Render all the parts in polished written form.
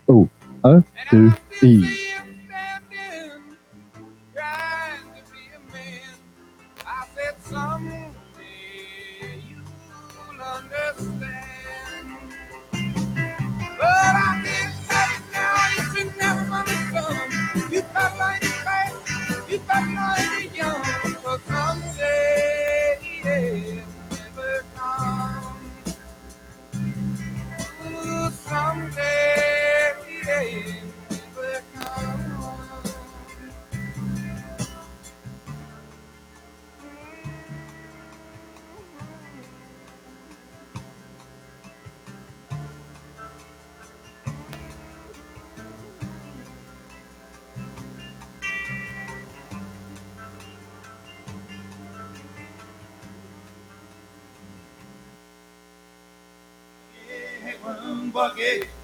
Oh, un, deux, et... Trying to be a man. I said someday you'll understand. But I can't say it now. You should never understand. You thought life was fast. You thought life was young. But someday it never comes. Ooh, someday it never comes.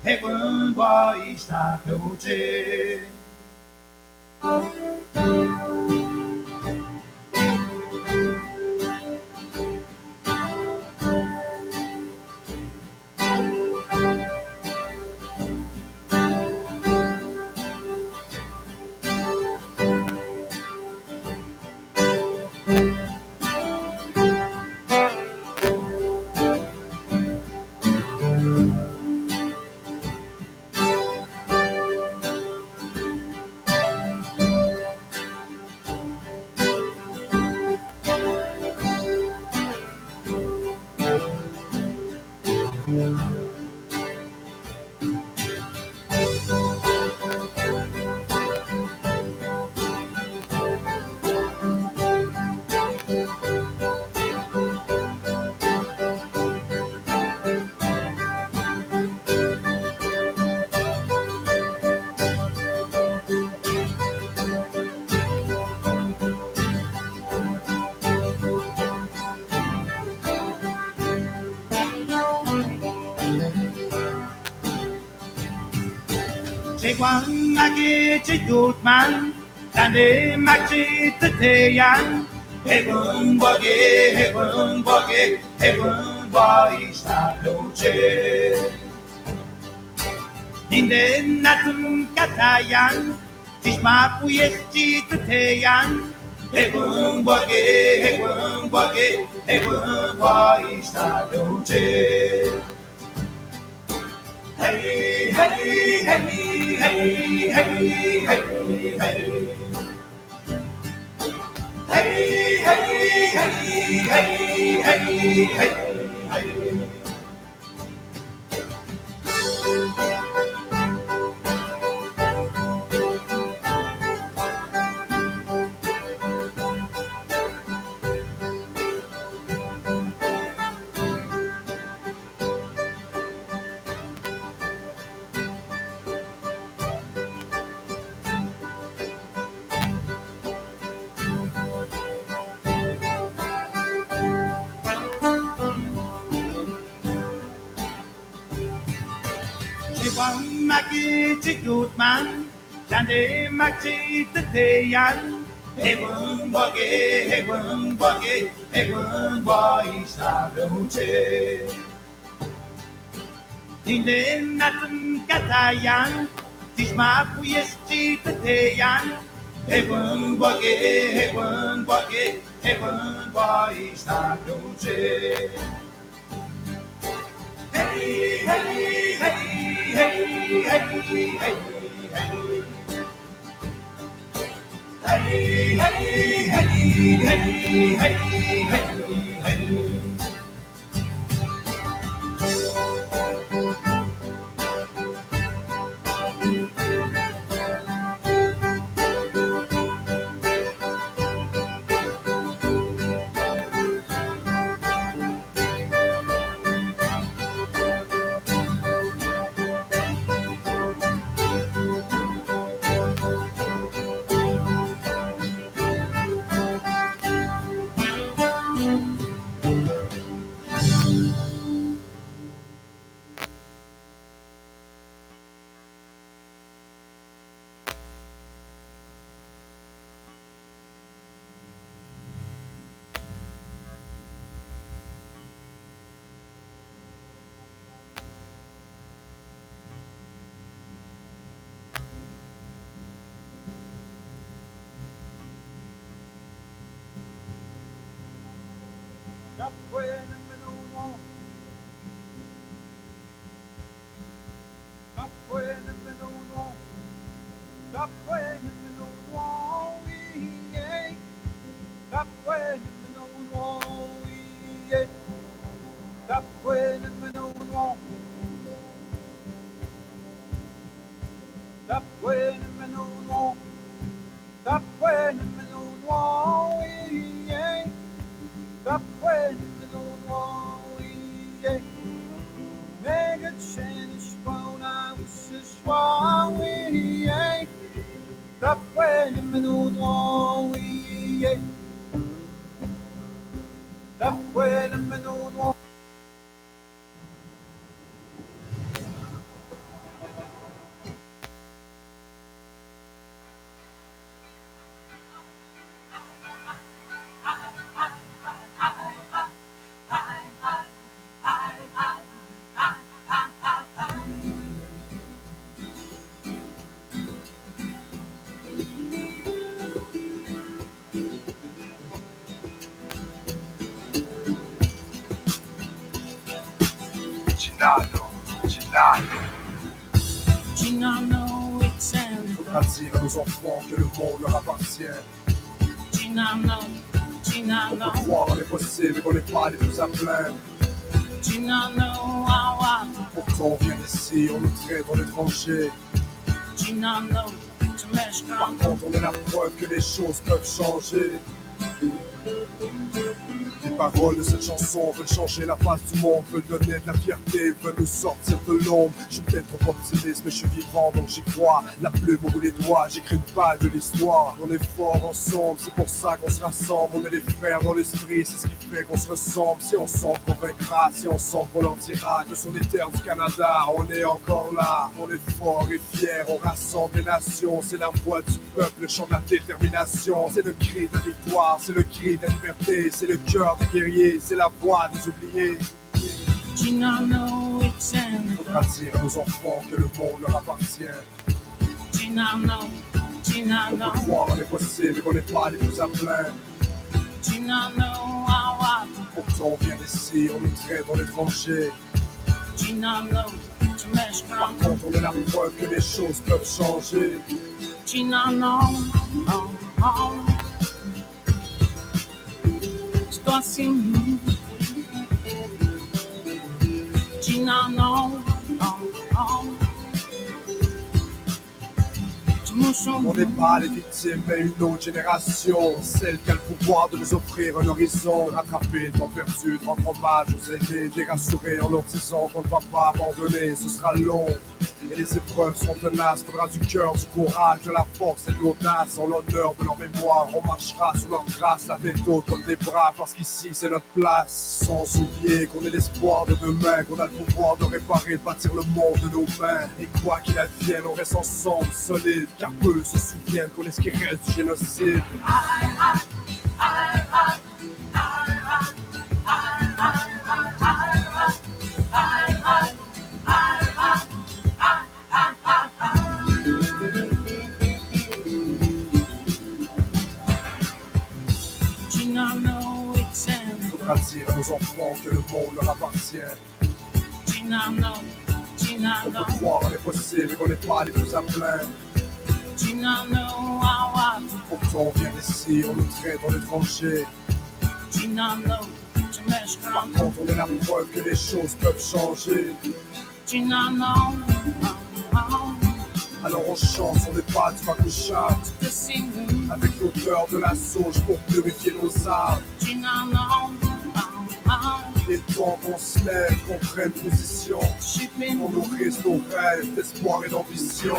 Heaven, boy, está noche. Take one, I get a good man, and they match it to Tayan. Heaven, heaven, boy, está noche. Ninde natum katayan, tisma puyesti to Tayan. Heaven, heaven, boy, está noche. Hey, hey, hey, hey, hey, hey, hey. Hey, hey, hey, hey, hey, hey. One Mackie good man, Sandy Maxi the Dayan. Heaven buggy, heaven boy, Saluche. In the Natum Katayan, Tisma Puyesti the Dayan. Heaven buggy, heaven boy, Saluche. Hey, hey, hey, hey, hey, hey, hey. Hey, hey, hey, hey, hey, hey, hey. Faudra dire à nos enfants que le monde leur appartient. On peut croire en l'impossible et qu'on n'est pas les plus à plaindre. Pourtant on vient d'ici, on nous traite en étrangers. Par contre on est la preuve que les choses peuvent changer. Les paroles de cette chanson veulent changer la face du monde, veulent donner de la fierté, veulent nous sortir de l'ombre. Je suis peut-être trop optimiste, mais je suis vivant donc j'y crois. La plume au bout des doigts, j'écris une page de l'histoire. On est fort ensemble, c'est pour ça qu'on se rassemble. On est des frères dans l'esprit, c'est ce qui fait qu'on se ressemble. Si on sent qu'on vaincra, si on sent qu'on leur dira que sur les terres du Canada, on est encore là. On est fort et fier, on rassemble les nations. C'est la voix du peuple, le chant de la détermination. C'est le cri de victoire, c'est le cri de la liberté, c'est le cœur des guerriers, c'est la voix des oubliés. Faudra dire à nos enfants que le monde leur appartient. On peut croire en l'impossible et qu'on n'est pas les plus à plaindre. Pourtant on vient d'ici, on nous traite en étrangers. Par contre on est la preuve que les choses peuvent changer. On n'est pas les victimes, mais une autre génération, celle qui a le pouvoir de nous offrir un horizon, rattraper le temps perdu, rendre hommage aux aînés, les rassurer en leur disant qu'on ne va pas abandonner, ce sera long. Et les épreuves sont tenaces, faudra du cœur, du courage, de la force et de l'audace. En l'honneur de leur mémoire, on marchera sous leur trace, la tête haute comme des bras, parce qu'ici c'est notre place. Sans oublier qu'on est l'espoir de demain, qu'on a le pouvoir de réparer, de bâtir le monde de nos mains. Et quoi qu'il advienne, on reste ensemble, solides, car peu se souviennent qu'on est ce qui reste du génocide. Faudra dire à nos enfants que le monde leur appartient. On peut croire en l'impossible et qu'on n'est pas les plus à plaindre. Pourtant on vient d'ici, on nous traite en étrangers. Par contre on est la preuve que les choses peuvent changer. Alors on chante sur les pas du Makucha, avec l'odeur de la sauge pour purifier nos âmes. Il est temps qu'on se lève, qu'on prenne position, qu'on nourrisse nos rêves d'espoir et d'ambition.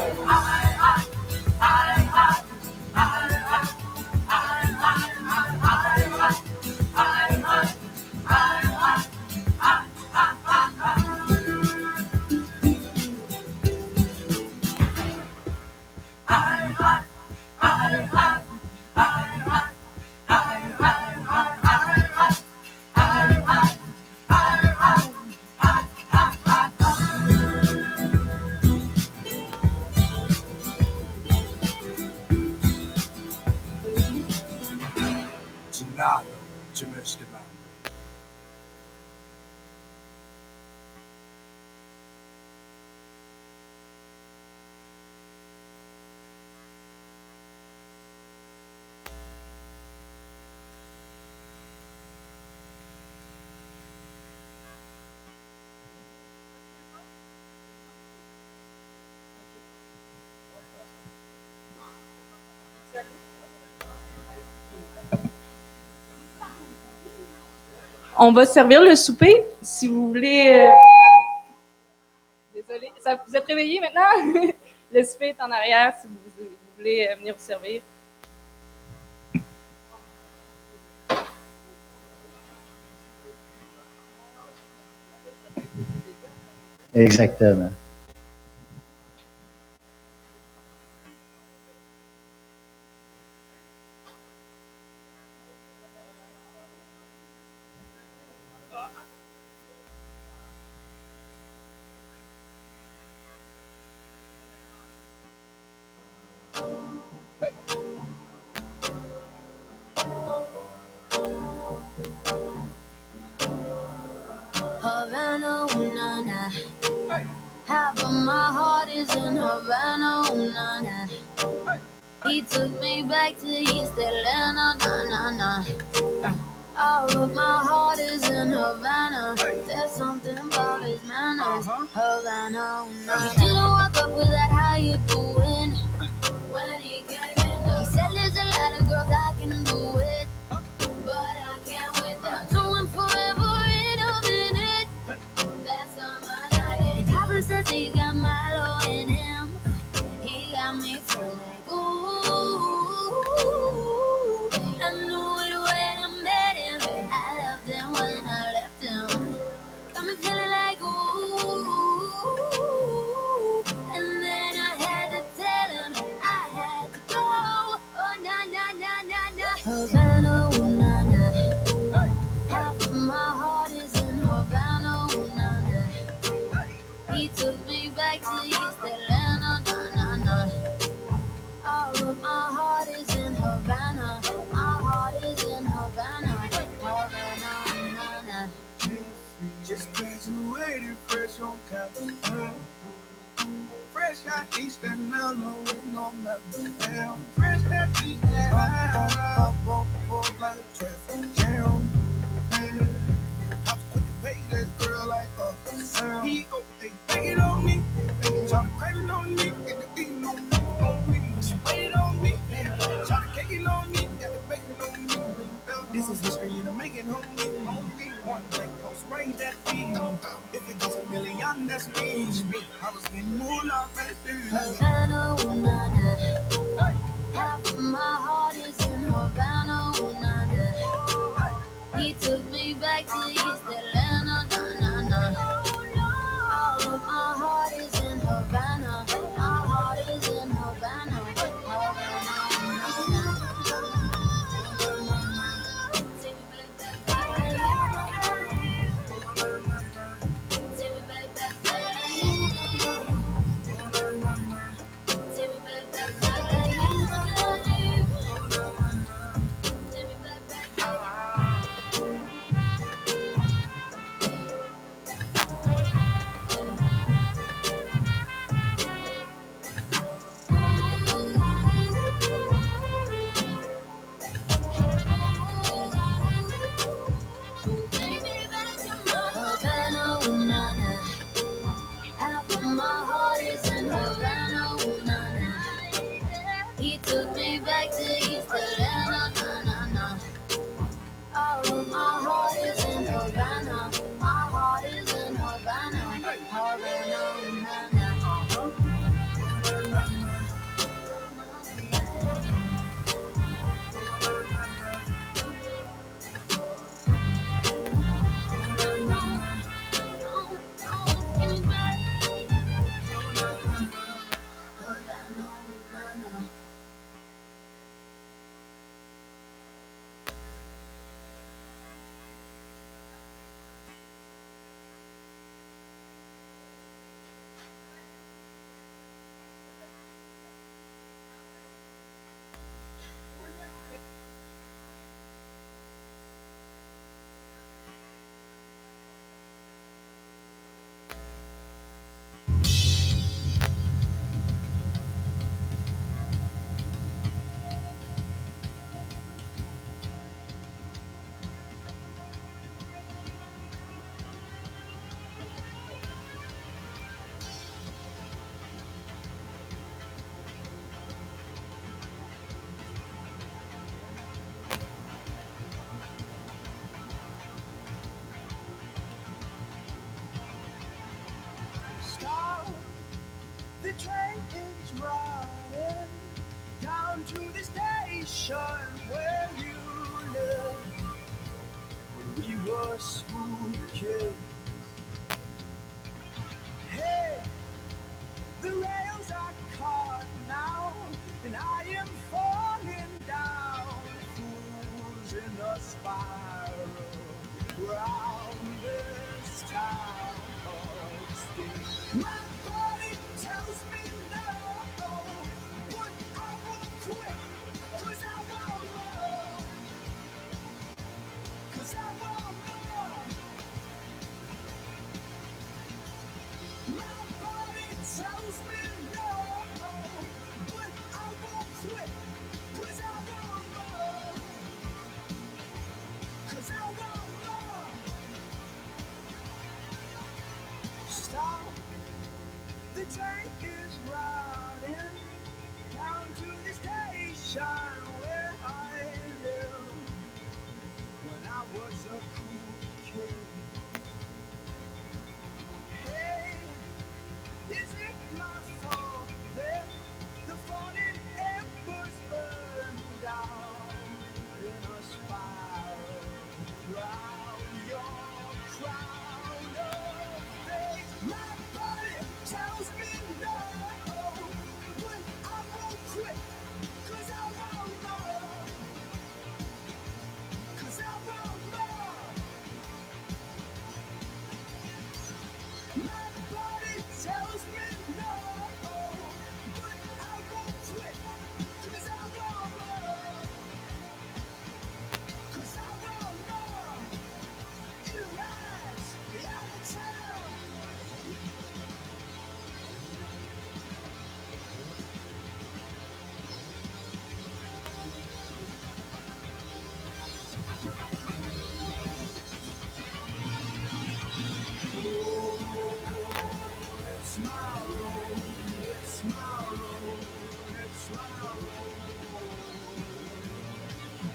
On va servir le souper. Si vous voulez... Désolée, vous êtes réveillés maintenant? Le souper est en arrière si vous voulez venir vous servir. Exactement. Havana, ooh, na, na. Half of my heart is in Havana, ooh, na, na. He took me back to East Atlanta, na, na, na. All of my heart is in Havana. There's something about his manners. Havana, ooh, na, na. He didn't walk up with that, how you doing? When he came in, he said there's a lot of girls I can do it, but I can't with them. Doing forever in a minute. That's on my night. Papa says he got Milo in him. He got me feeling ooh. I knew it when I met him. I loved him when I left him. Got me feeling like ooh. And then I had to tell him I had to go. Oh na na na na na. Havana, ooh, na na. Half of my heart is in Havana, ooh, na na. He took me back to East Atlanta, na na na. All of my heart is in Havana. My heart is in Havana, Havana, na na. Just graduated fresh on campus. Fresh out East Atlanta with no nothing down. Fresh out East Atlanta, up on like a traffic jam. Man, I was quick to pay that girl like he go, they take it on me. They try to crave it on me. Get the beating on me. She waited on me. Try to cake it on me. Got the bacon on me. This is history and I'm making on me. Only one thing goes range that feed. If it goes a million, that's me. I was getting moolah, baby. Havana, ooh, na na. Half of my heart is in Havana, ooh, na na. He took me back to East Atlanta, na na na. All of my heart is in Havana. My heart is in Havana, down to the station where you live. When we were smooth kids. Hey, the rails are caught now, and I am falling down. Fools in a spiral round this town of steel. My body tells me no, but I won't quit, 'cause I won't love, 'cause I won't love. My body tells me no, but I won't quit, 'cause I won't love, 'cause I won't love. Stop, the train is running down to the station where I live. When I was a cool kid. Hey, is it my fault that the falling embers burn down in a spiral round your crown of faith? My body tells me no, but I won't quit, 'cause I won't love, 'cause I won't love. My body tells me no, but I won't quit, 'cause I won't love, 'cause I won't love. You rise out of town. It's my road, it's my road, it's my road.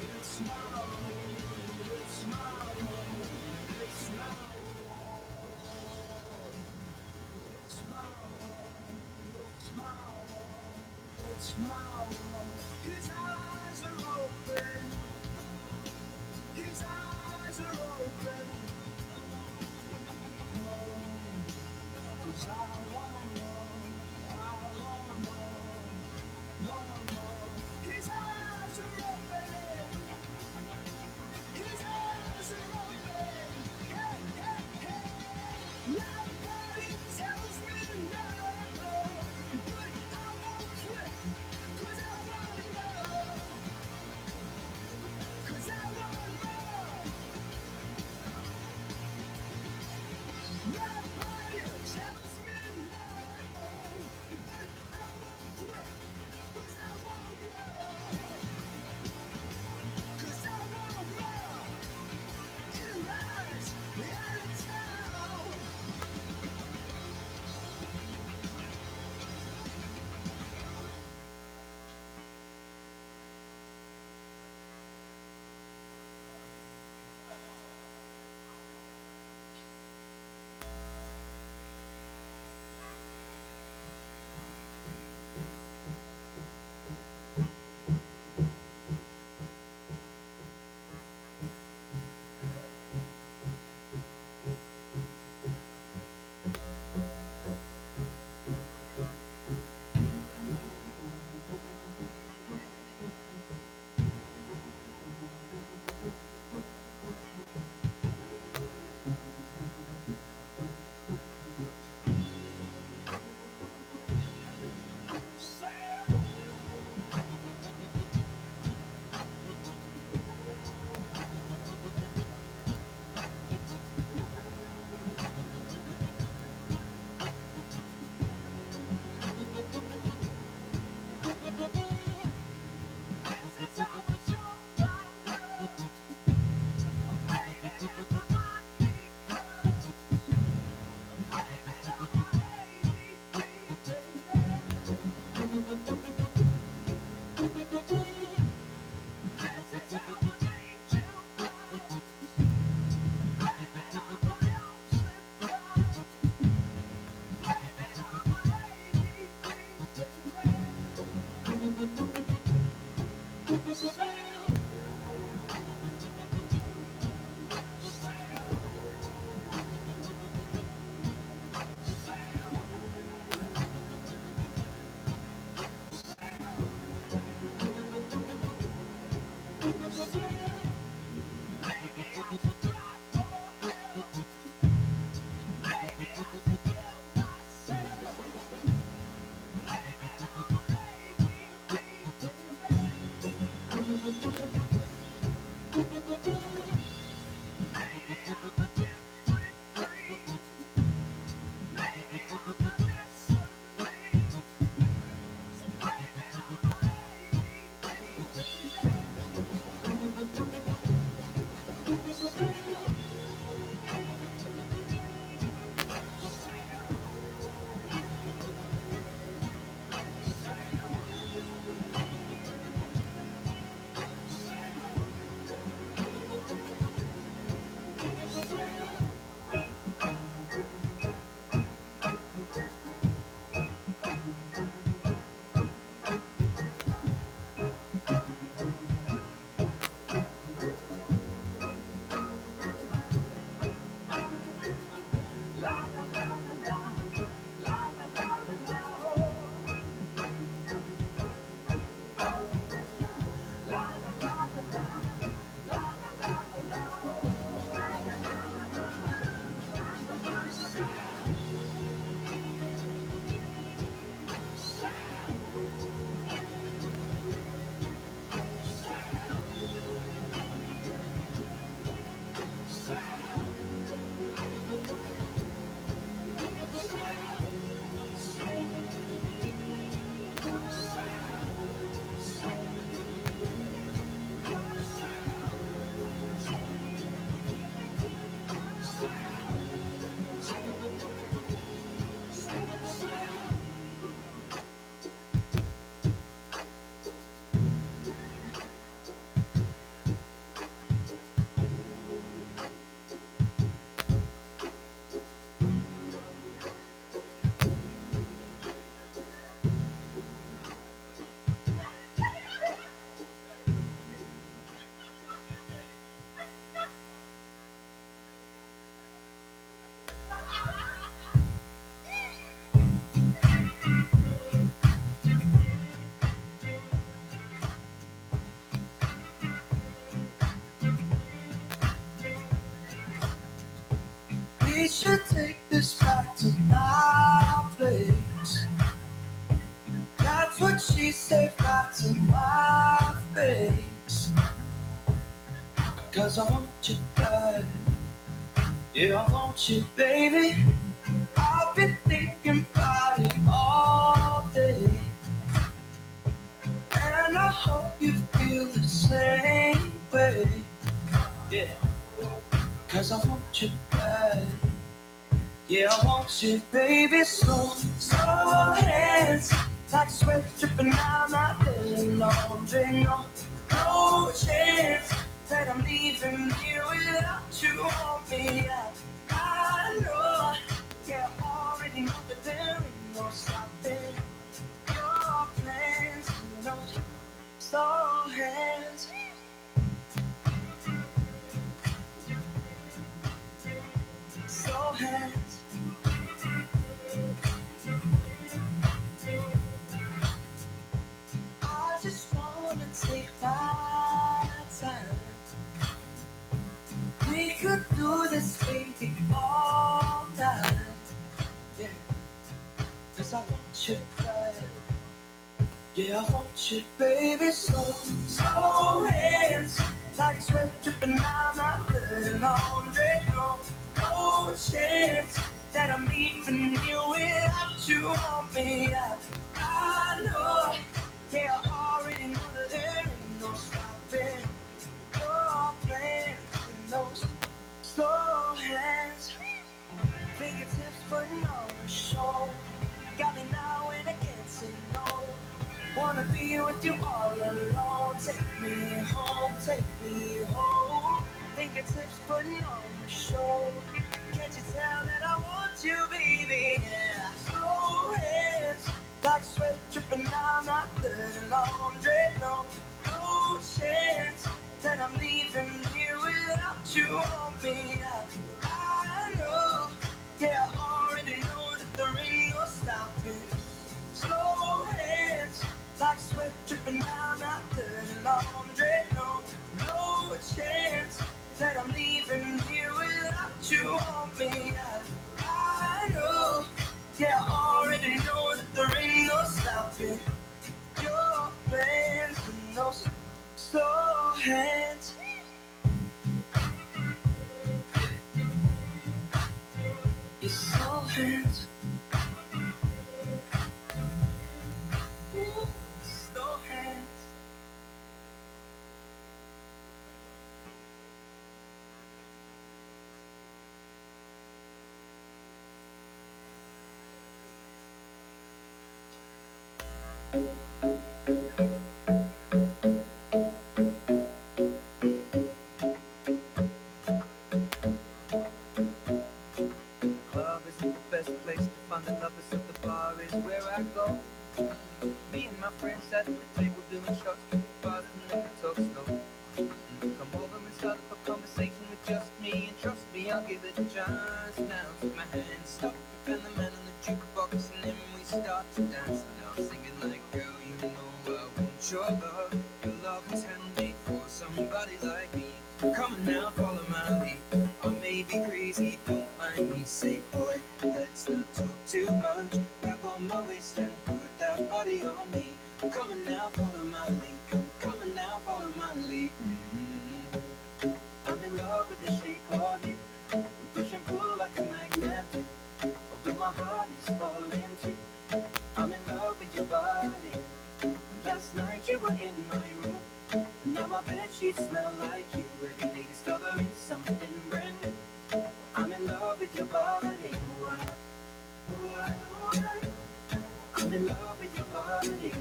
It's my road, it's my road, it's my road. It's my road, it's my road, it's my road. His eyes are open, his eyes are open. 'Cause I want more, I want more. His eyes are open, his eyes are open. Hey, hey, hey. My body tells me no, but I won't quit, 'cause I want love, 'cause I want love. My body tells me no, but I won't quit, 'cause I want love, 'cause I want love. You rise out of town. We should take this back to my place. That's what she said back to my face. Cause I want you bad. Yeah, I want you, baby. I've been thinking about it all day. And I hope you feel the same way. Yeah. Cause I want you bad. Yeah, I want you, baby. Slow hands, like sweat dripping down my head. Laundry, no chance that I'm leaving here without you on me. I know, yeah, I already know that there ain't no stopping your plans. No slow hands. Slow hands. I just wanna take my time. We could do this baby all night. Yeah, cause I want you bad. Yeah, I want you, baby. Slow hands, like sweat dripping down my head. Laundry, no chance that I'm leaving you without you on me. I know, yeah, I already know that there ain't no stopping your plans with those slow hands. Fingertips putting on the show. Got me now and I can't say no. Wanna be with you all alone. Take me home, take me home. Fingertips putting on the show. Can't you tell that I want you, baby? Yeah. Slow hands, like sweat dripping down my third. Laundry, no you want me. I know, yeah, I already know that there ain't no stopping. Slow hands, like sweat dripping down my dirty laundry. No chance that I'm leaving here without you on me. I know, yeah, I already know that there ain't no stopping your plans with no slow hands. Your slow hands. Slow hands. Club isn't the best place to find the lovers, so the bar is where I go. Me and my friends sat at the table doing shots, bars and liquor talk slow. Come over and start up a conversation with just me, and trust me, I'll give it a chance. Now take my hand, stop, and the man on the jukebox, and then we start to dance. And now I'm singing like, girl, you know I want your love. Your love was handmade for somebody like me. Come on now, follow my lead. I may be crazy, don't mind me. Say, boy, let's not talk too much. Grab on my waist and put that body on me. Come on now, follow my lead. Come on now, follow my lead. I'm in love with the shape of you. We push and pull like a magnet. Although my heart is falling too. I'm in love with your body. Last night you were in my room. Now my bed sheets smell like you. Every day discovering something brand new. I'm in love with your body. I'm in love with your body.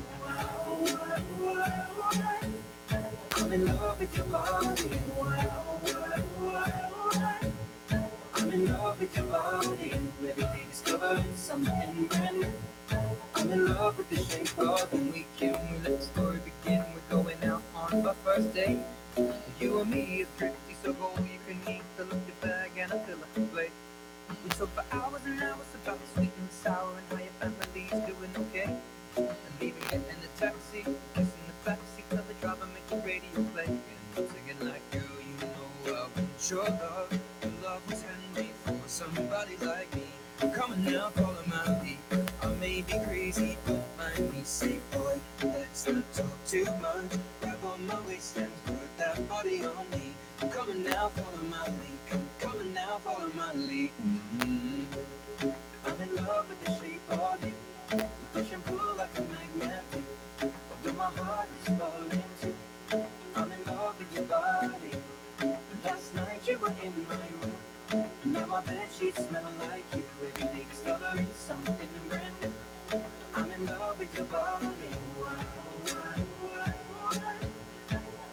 I'm in love with your body. I'm in love with your body. Every day discovering something brand new. I'm in love with the shape of the weekend. We let the story begin. We're going out on our first date. You and me is thrifty, so go you can eat. Fill up your bag and I fill up the plate. We talk for hours and hours about the sweet and sour and how your family's doing okay. And leaving it in the taxi, kissing the backseat of the driver, make the radio play. And I'm singing like, girl, you know I want your love. Your love was handmade for somebody like me. Come on now, follow my lead. I may be crazy, don't mind me. Say, boy, let's not talk too much. Grab on my waist and put that body on me. Come on now, follow my lead. Come on now, follow my lead. I'm in love with the shape of you. We push and pull like a magnet. Although my heart is falling too. I'm in love with your body. Last night you were in my room. Now my bed sheets smell like you. Every day discovering something brand new. I'm in love with your body.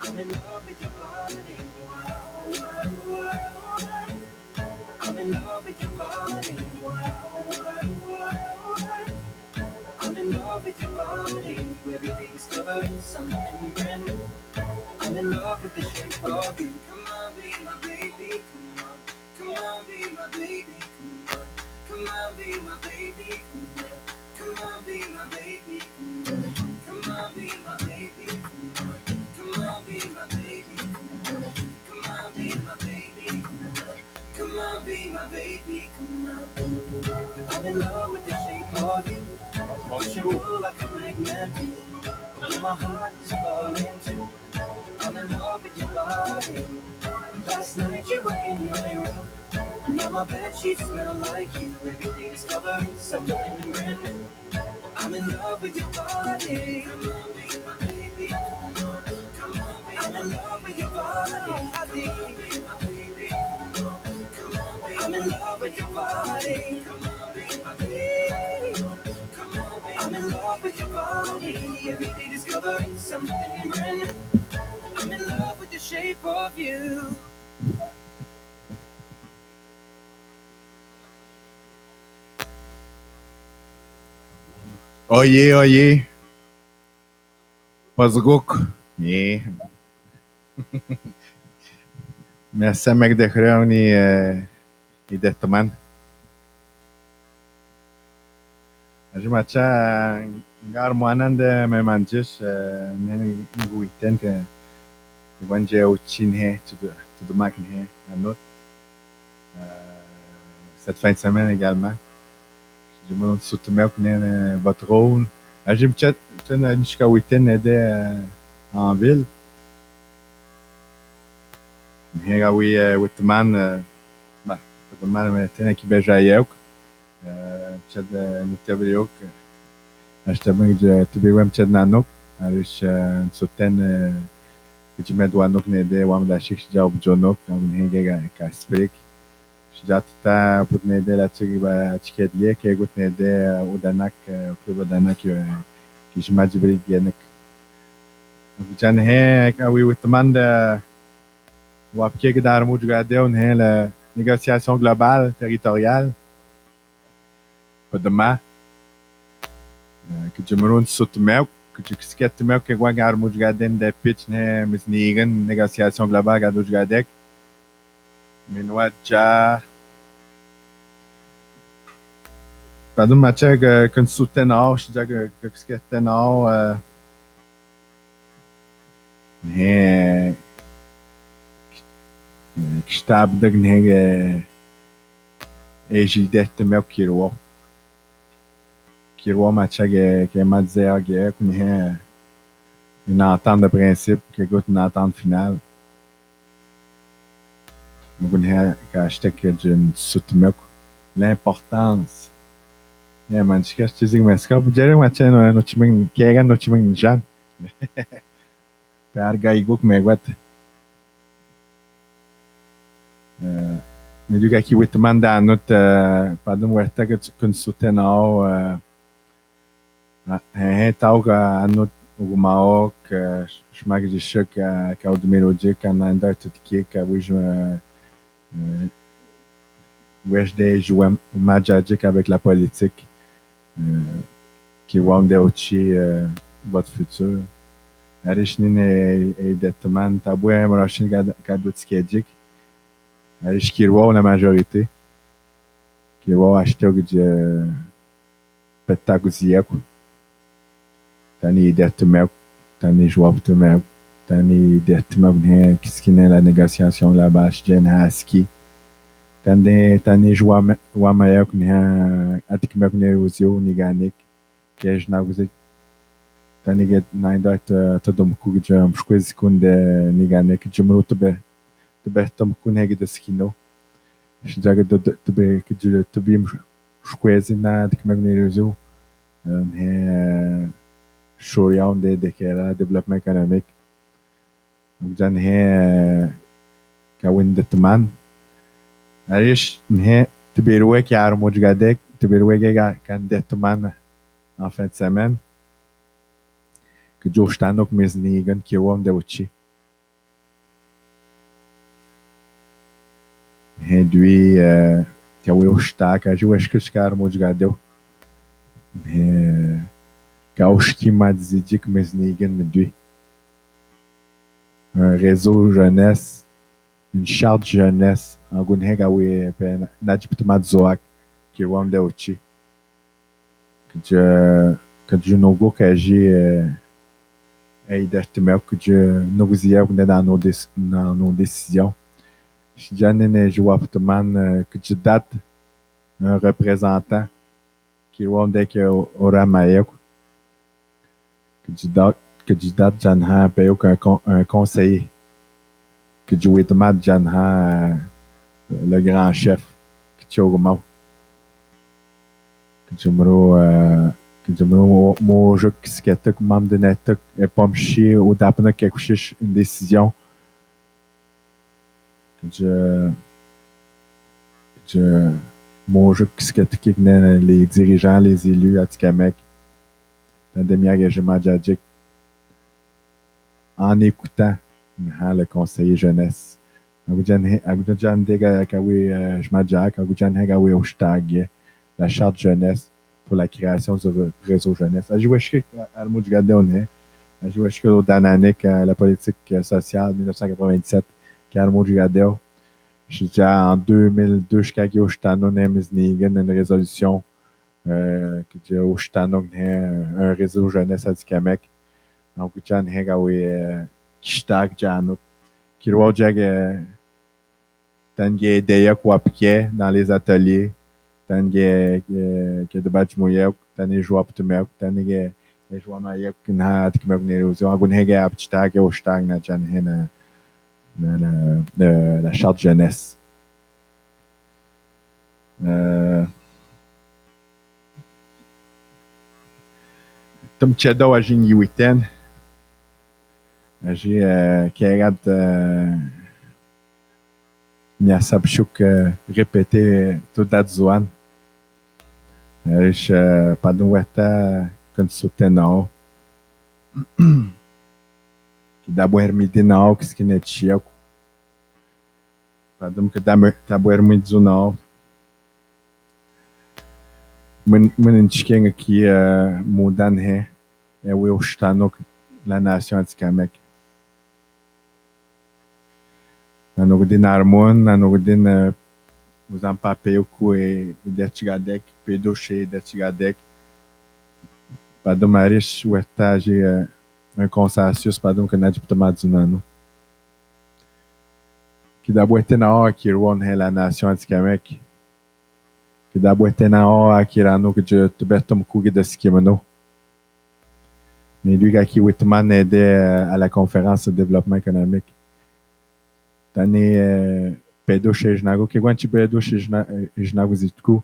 I'm in love with your body. I'm in love with your body. I'm in love with your body. Every day discovering something brand new. I'm in love with the shape of you. Come on, be my baby. Come on. Come on, be my baby. Come on. Come on, be my baby. Come on, be my baby. Come on, be my baby. Come on, be my baby. Come on, be my baby. Come on, be my baby. Come on. I'm in love with the shape of you. Push and pull like a magnet. Although my heart is falling too. I'm in love with your body. Last night you were in my room. Now my bed sheets smell like you. Every day discovering something brand new. I'm in love with your body. Come on, be my baby. Come on, be I'm in love with your body. Come on, be my baby. Come on, be I'm in love with your body. Come on, be my baby. Come on, be I'm in love with your body. Every day discovering something brand new. I'm in love with the shape of you. Oye, oye. Pozguk. Nie. Merci magdechreon i detman. Ajumacha ngar moanan de memanjis neni nguiten ke wanje uchin he to the makin he anot. Cette fin de semaine également. Je me soutenais que votre rôle. J'ai peut-être jusqu'à week-end aidé en ville. Hier, oui, with the man, mais t'es qui bejaïeuk. Peut-être nutavriok. Acheter bien que tu veux peut-être nanok. Alors, je soutène que tu mets douanok n'aidé ou am dachik job jonok. On hinge kasprik. Jata put n'aidé la tsugi ba chikediye que gut n'aidé ou danak club danak qui je m'a dit brigenek. Jan he oui with the man de وابكي كده رموج قاعدين هي la négociation globale territoriale بدما كجمرون صوت ماو كجكسكت ماو كجوا قاعد قاعدين ده بيتش نه مسنيغن négociation globale قاعدوج قاعدك من وجه بعدين ما تشاك كنت صوتنا شجع كسكتنا هي كشتاب دقن هي ايجي دهت ميو كيرو ما تشاك كما تزيا كن هي une entente de principe que goûte une entente finale. Mgun هي كاشتك جن سوتمك l'importance. Yeah man, je cache que mais quand vous direz moi tiens no chiming kega no chiming jan. Par gaiguk megwat. Mais du gars qui veut demander à notre pardon ouais t'as que tu soutiens tau à notre au Maroc je m'ai dit que au mélodie quand on a tout qui que oui je wesh des jouer magic avec la politique qui vont déocher votre futur. Arishnin et detman taboué marachin cadou tskedic. Arish kirwa la majorité. Kirwa acheter o de petaguziek. Tani detmel, tani jouab temel, tani detmel né qui la négociation là-bas jen haski. Tani jouam wamayak né atikmek né usio niganik. Kej na guzik. Tani get naida tadom kugja mshkwezi kunde niganik jumru تبه تمكن هيك دسكينو شجاع تبه كجل تبي شكوازنا ديك مغنيرزو هي شوريان دي كلا ديفلوبمنت ايكونوميك وجان هي كوين دتمان عريش هي تبي روك يا رموج قادك تبي روك كان دتمان en fin de semaine que Joe Stanok mesnigan que eu amo de uchi Redui que é o Eustáquio, eu acho que os caras muito gadeu. Que aos que mais dizem que mais ninguém me dui. Un réseau jeunesse, une charte jeunesse, algum regaui na diplomat zoak que o ande uchi. Que je não go que agi deste meu que je não gozia na no decisão. Janine Jouapteman que tu dates un représentant qui est que aura maïek que tu dates Janha payo un conseiller que tu es tomate Janha le grand chef que tu as que tu me mo je que ce que tu m'as donné et pas me chier ou d'après quelque chose une décision moi, je sais les dirigeants, les élus à Tikamek, dans des engagements djadjik, en écoutant le conseiller jeunesse. La charte jeunesse pour la création du réseau jeunesse. La politique sociale 1997, Calmo Gigadeo. Je dis en 2002, je suis Oshitano, une résolution que j'ai Oshitano, un réseau jeunesse à Dikamek. Donc, j'ai un Kishtag Jano. Kirwa Jag, Tangue Deya Kwapke dans les ateliers. Tangue Kedabach Moyek, Tangue Joap Tumek, Tangue Joamayek, Nat Kmegneros, Agunhege Apchtag, Oshtag, Najan Hena. La charte jeunesse. Tom Chedo a Jini Witten. J'ai Kérat Miasabchuk répété tout d'Adzouan. Je pas de Weta Consulteno. Que d'abord midi não que se net chico padum que d'abord midi não mun chiquinho aqui mudan é o está no la nation de Kamek no godin harmon no godin os papel com de tigadek pedoche de tigadek padum marish o etage un consensus pardon que n'a pas de qui d'abord été na qui run la nation anti-Kamek qui d'abord été na qui rano que je te betom cougue de skimono mais lui qui Whitman aidé à la conférence de développement économique tane pedo chez Jnago qui guanti pedo chez Jnago zitku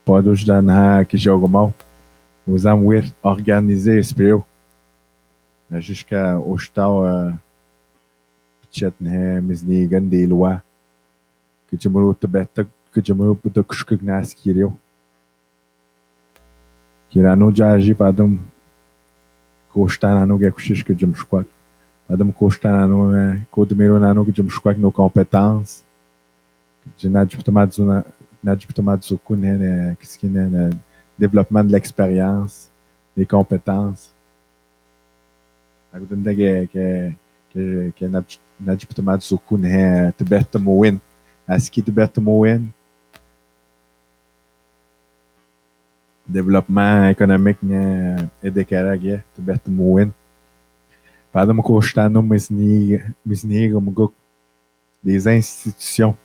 pode ajudar que joga mal os amwer organiser espero jusqu'à Ostal Chetne Misnigan des lois que je me retrouve que je me retrouve que je connais Kirio Kirano Jaji Padum Costanano Gakush que je me crois Padum Costanano Codemeronano que je me crois que nos compétences que je n'ai pas tomado Zukune que ce qui n'est développement de l'expérience, des compétences. Que n'a pas tomado Zukune te bête moen, à ce qui te bête moen. Développement économique et de caractère te bête moen. Pas me costano misni des institutions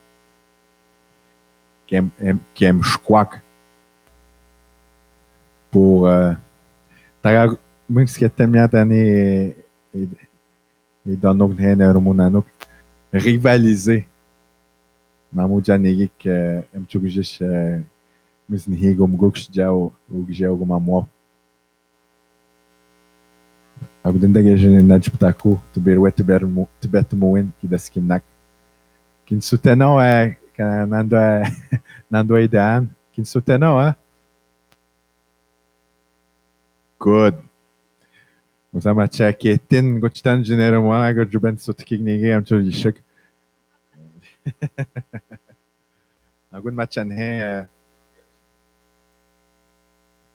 qui aiment chouac pour même ce qui est tellement année et dans notre haine rivaliser Mamou Janegik Mchugish Misnihigum Goksh Jao ou Geo Mamwa Agudendage Najputaku to be wet to bet moen qui da skimnak qui soutenant Nando Aidan qui soutenant good. Vous avez checké tin gochtan généralement agor juben sotkig nege am chol yishak. Agun machan he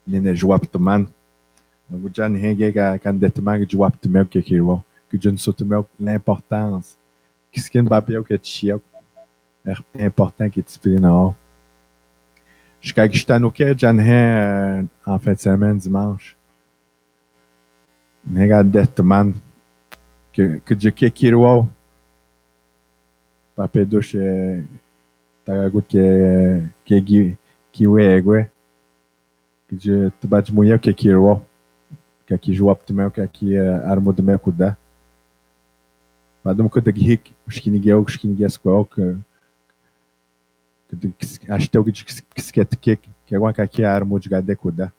nene jouap toman. Agun he gega kan detman jouap tomel que kirwo. Que je ne sautemel l'importance. Qu'est-ce qu'il papel que chiok. É important que discipline en. Jusqu'à que je t'en en fin de semaine dimanche. Regarde man que je kekiro papel doce tagagut que wegue que je te bate mulher que kiro que aqui joa optimal que aqui armo de mekuda padum que de gik os que ninguém escola que acho que agora que aqui armo de gadekuda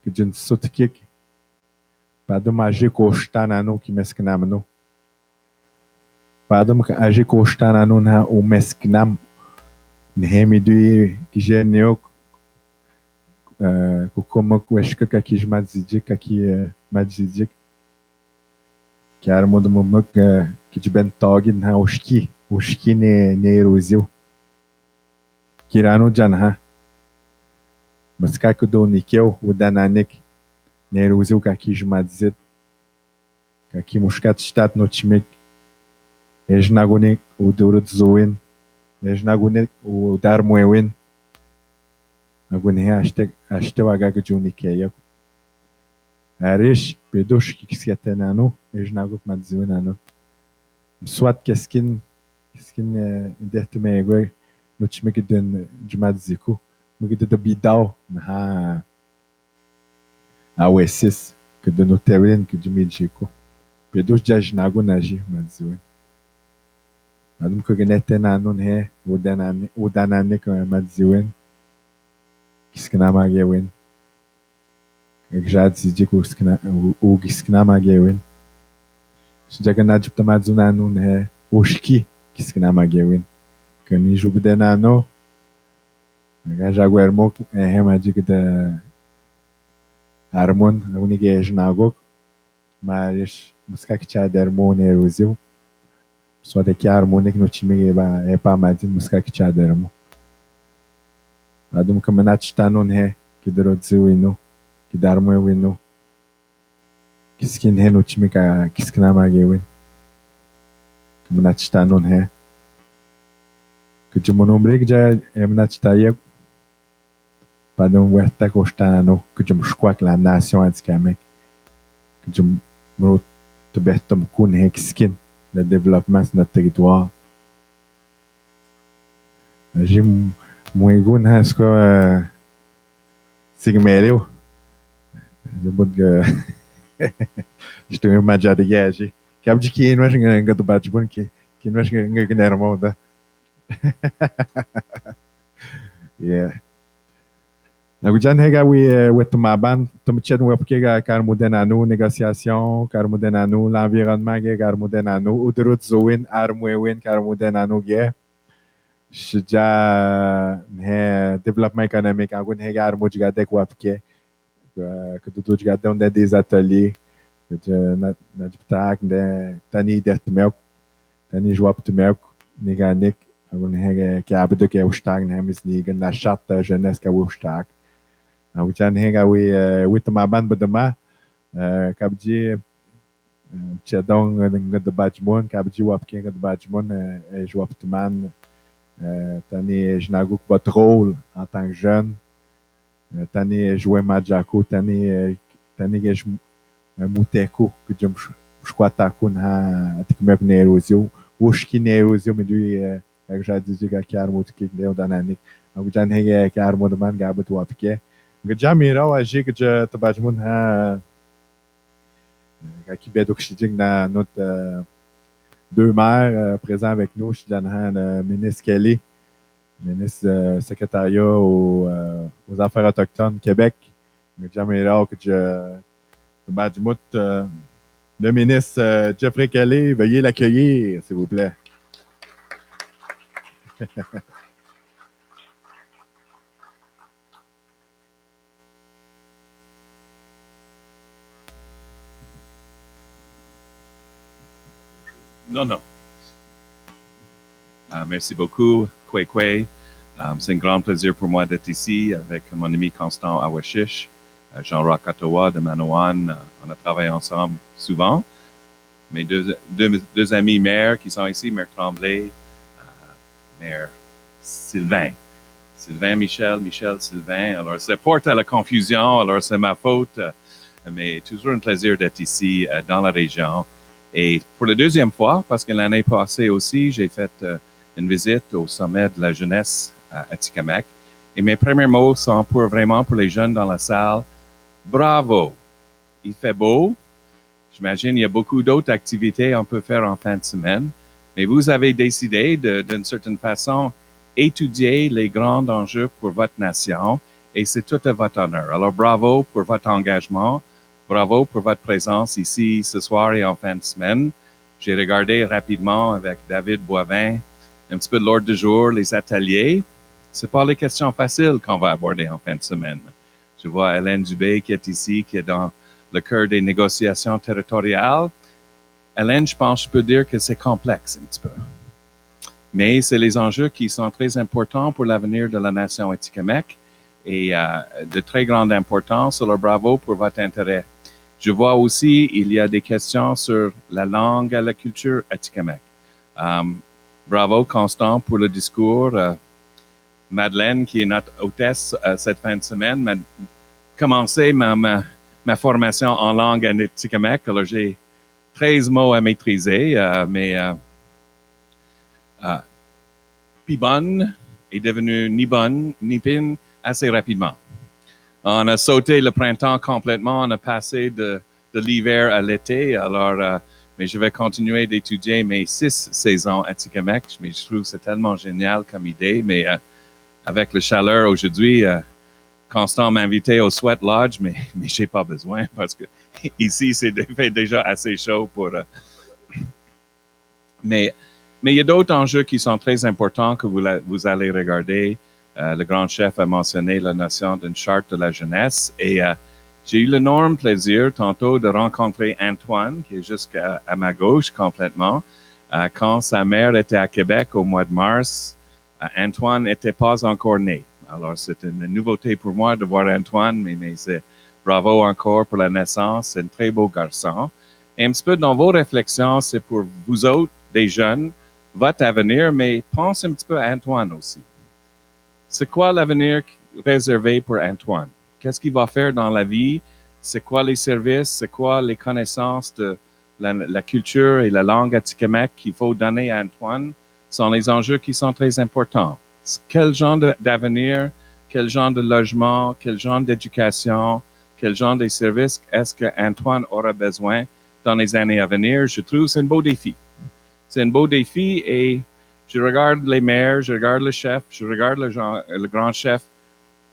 que je ne saute kik pas de magie costa nano qui mesquinam no pas de magie costa nano na o mesquinam nehemi du que geneo como acho que aqui madzidik aqui madzidik que era modo momento que de bentog na oski ne erosio que era no janha mas que do níquel o dananek ne erosio que aqui madzit que aqui muscat stat no time Ejnagunik ou Dorotzoin, Ejnagunik ou Darmwewin, Agunhe achte waga que Junikeya. Arish, Pedush Kiskiatenano, Ejnaguk Madziunano. Soit qu'est-ce dertemegwe, Nuchmekiden Jumadziko, Mugida de Bidao, na Awesis, que de Noterin, que de Midjiko. Pedush Jajnago Naji, Madziun. Adum Kogenetenano, o Danane, que Madziun. Kiskanamagewin. Já decidi que o Kiskanamagewin. Jaganad Tamadzunanu ne Oshki Kiskanamagewin. Kani Jubdenano. Jaguermo é remadig da Harmon, a única é Jnagok. Mas buscar que tinha dermo neruzil. Só daqui a harmônica no time é para mais buscar que tinha dermo. Adum kamanat tanon he kidrodziu ino kidarmo ino kiskin he no time ka kiskinama gewin kamanat tanon he que mon ombre que já emanat taia para um werta costano que já musquak la nation anticamek que já mo tebetom kun he kiskin le développement de notre territoire jim Muito nasco sigmeleu. Depois que estou em uma jadiagem. Que abre de que não é que do bate-bom que não é que não era moda. Yeah. Na já nega o tomaban, tomchado o porque car moderno negociação, car moderno l'environnement, car moderno o drut zoin armoen car moderno guerre. Já développement économique en gros regarde moi regarder quoi porque que tu regarder onde des ateliers que na diptak de tani dertmel tani joaptmel neganik en gros que abre de que o stag nemes liga na chata jeunesse que o stag en gros rega we toma ban bedema kabdi tchadong de batmon kabdi wapke de batmon joaptman Tani Jnaguk votre rôle en tant que jeune. Tani joué Madjako, Tani Muteko, que je me na Tikmek Nerosio, Ushki Nerosio, me dit, já dizia que a arma que deu da Nanik. A Gujan Hege, que a arma do man gabat o apike. Já mirou a Jig de Tabajmun, aqui bedo que se na notre. Deux maires présents avec nous. Je suis le ministre Kelly, ministre secrétariat aux Affaires autochtones Québec. Jamais rare que le ministre Jeffrey Kelly, veuillez l'accueillir, s'il vous plaît. Non. Merci beaucoup, Kwekwe. C'est un grand plaisir pour moi d'être ici avec mon ami Constant Awashish, Jean-Roch Ottawa de Manawan. On a travaillé ensemble souvent. Mes deux amis maires qui sont ici, maire Tremblay, maire Sylvain. Sylvain Michel Sylvain. Alors, c'est porte à la confusion, alors c'est ma faute, mais toujours un plaisir d'être ici dans la région. Et pour la deuxième fois, parce que l'année passée aussi, j'ai fait une visite au sommet de la jeunesse à Atikamekw. Et mes premiers mots sont vraiment pour les jeunes dans la salle. Bravo! Il fait beau. J'imagine il y a beaucoup d'autres activités qu'on peut faire en fin de semaine. Mais vous avez décidé d'une certaine façon étudier les grands enjeux pour votre nation. Et c'est tout à votre honneur. Alors bravo pour votre engagement. Bravo pour votre présence ici ce soir et en fin de semaine. J'ai regardé rapidement avec David Boivin un petit peu de l'ordre du jour, les ateliers. C'est pas les questions faciles qu'on va aborder en fin de semaine. Je vois Hélène Dubé qui est ici, qui est dans le cœur des négociations territoriales. Hélène, je pense que je peux dire que c'est complexe un petit peu. Mais c'est les enjeux qui sont très importants pour l'avenir de la nation Atikamekw et de très grande importance. Alors bravo pour votre intérêt. Je vois aussi, il y a des questions sur la langue et la culture Atikamekw. Bravo, Constant, pour le discours. Madeleine, qui est notre hôtesse cette fin de semaine, m'a commencé ma formation en langue atikamekw. Alors, j'ai 13 mots à maîtriser, mais Pibon est devenu Nibon, Nipin assez rapidement. On a sauté le printemps complètement, on a passé de l'hiver à l'été, alors mais je vais continuer d'étudier mes 6 saisons atikamekw, mais je trouve que c'est tellement génial comme idée, mais avec la chaleur aujourd'hui, Constant m'a invité au Sweat Lodge, mais j'ai pas besoin parce que ici, c'est déjà assez chaud pour... Mais il y a d'autres enjeux qui sont très importants que vous allez regarder. Le grand chef a mentionné la notion d'une charte de la jeunesse et j'ai eu l'énorme plaisir tantôt de rencontrer Antoine, qui est juste à ma gauche complètement. Quand sa mère était à Québec au mois de mars, Antoine n'était pas encore né. Alors, c'est une nouveauté pour moi de voir Antoine, mais c'est bravo encore pour la naissance. C'est un très beau garçon. Et un petit peu dans vos réflexions, c'est pour vous autres, des jeunes, votre avenir, mais pense un petit peu à Antoine aussi. C'est quoi l'avenir réservé pour Antoine? Qu'est-ce qu'il va faire dans la vie? C'est quoi les services? C'est quoi les connaissances de la culture et la langue atikamekw qu'il faut donner à Antoine? Ce sont les enjeux qui sont très importants. Quel genre d'avenir, quel genre de logement, quel genre d'éducation, quel genre de services est-ce qu'Antoine aura besoin dans les années à venir? Je trouve que c'est un beau défi. C'est un beau défi et je regarde les maires, je regarde le chef, je regarde le grand chef.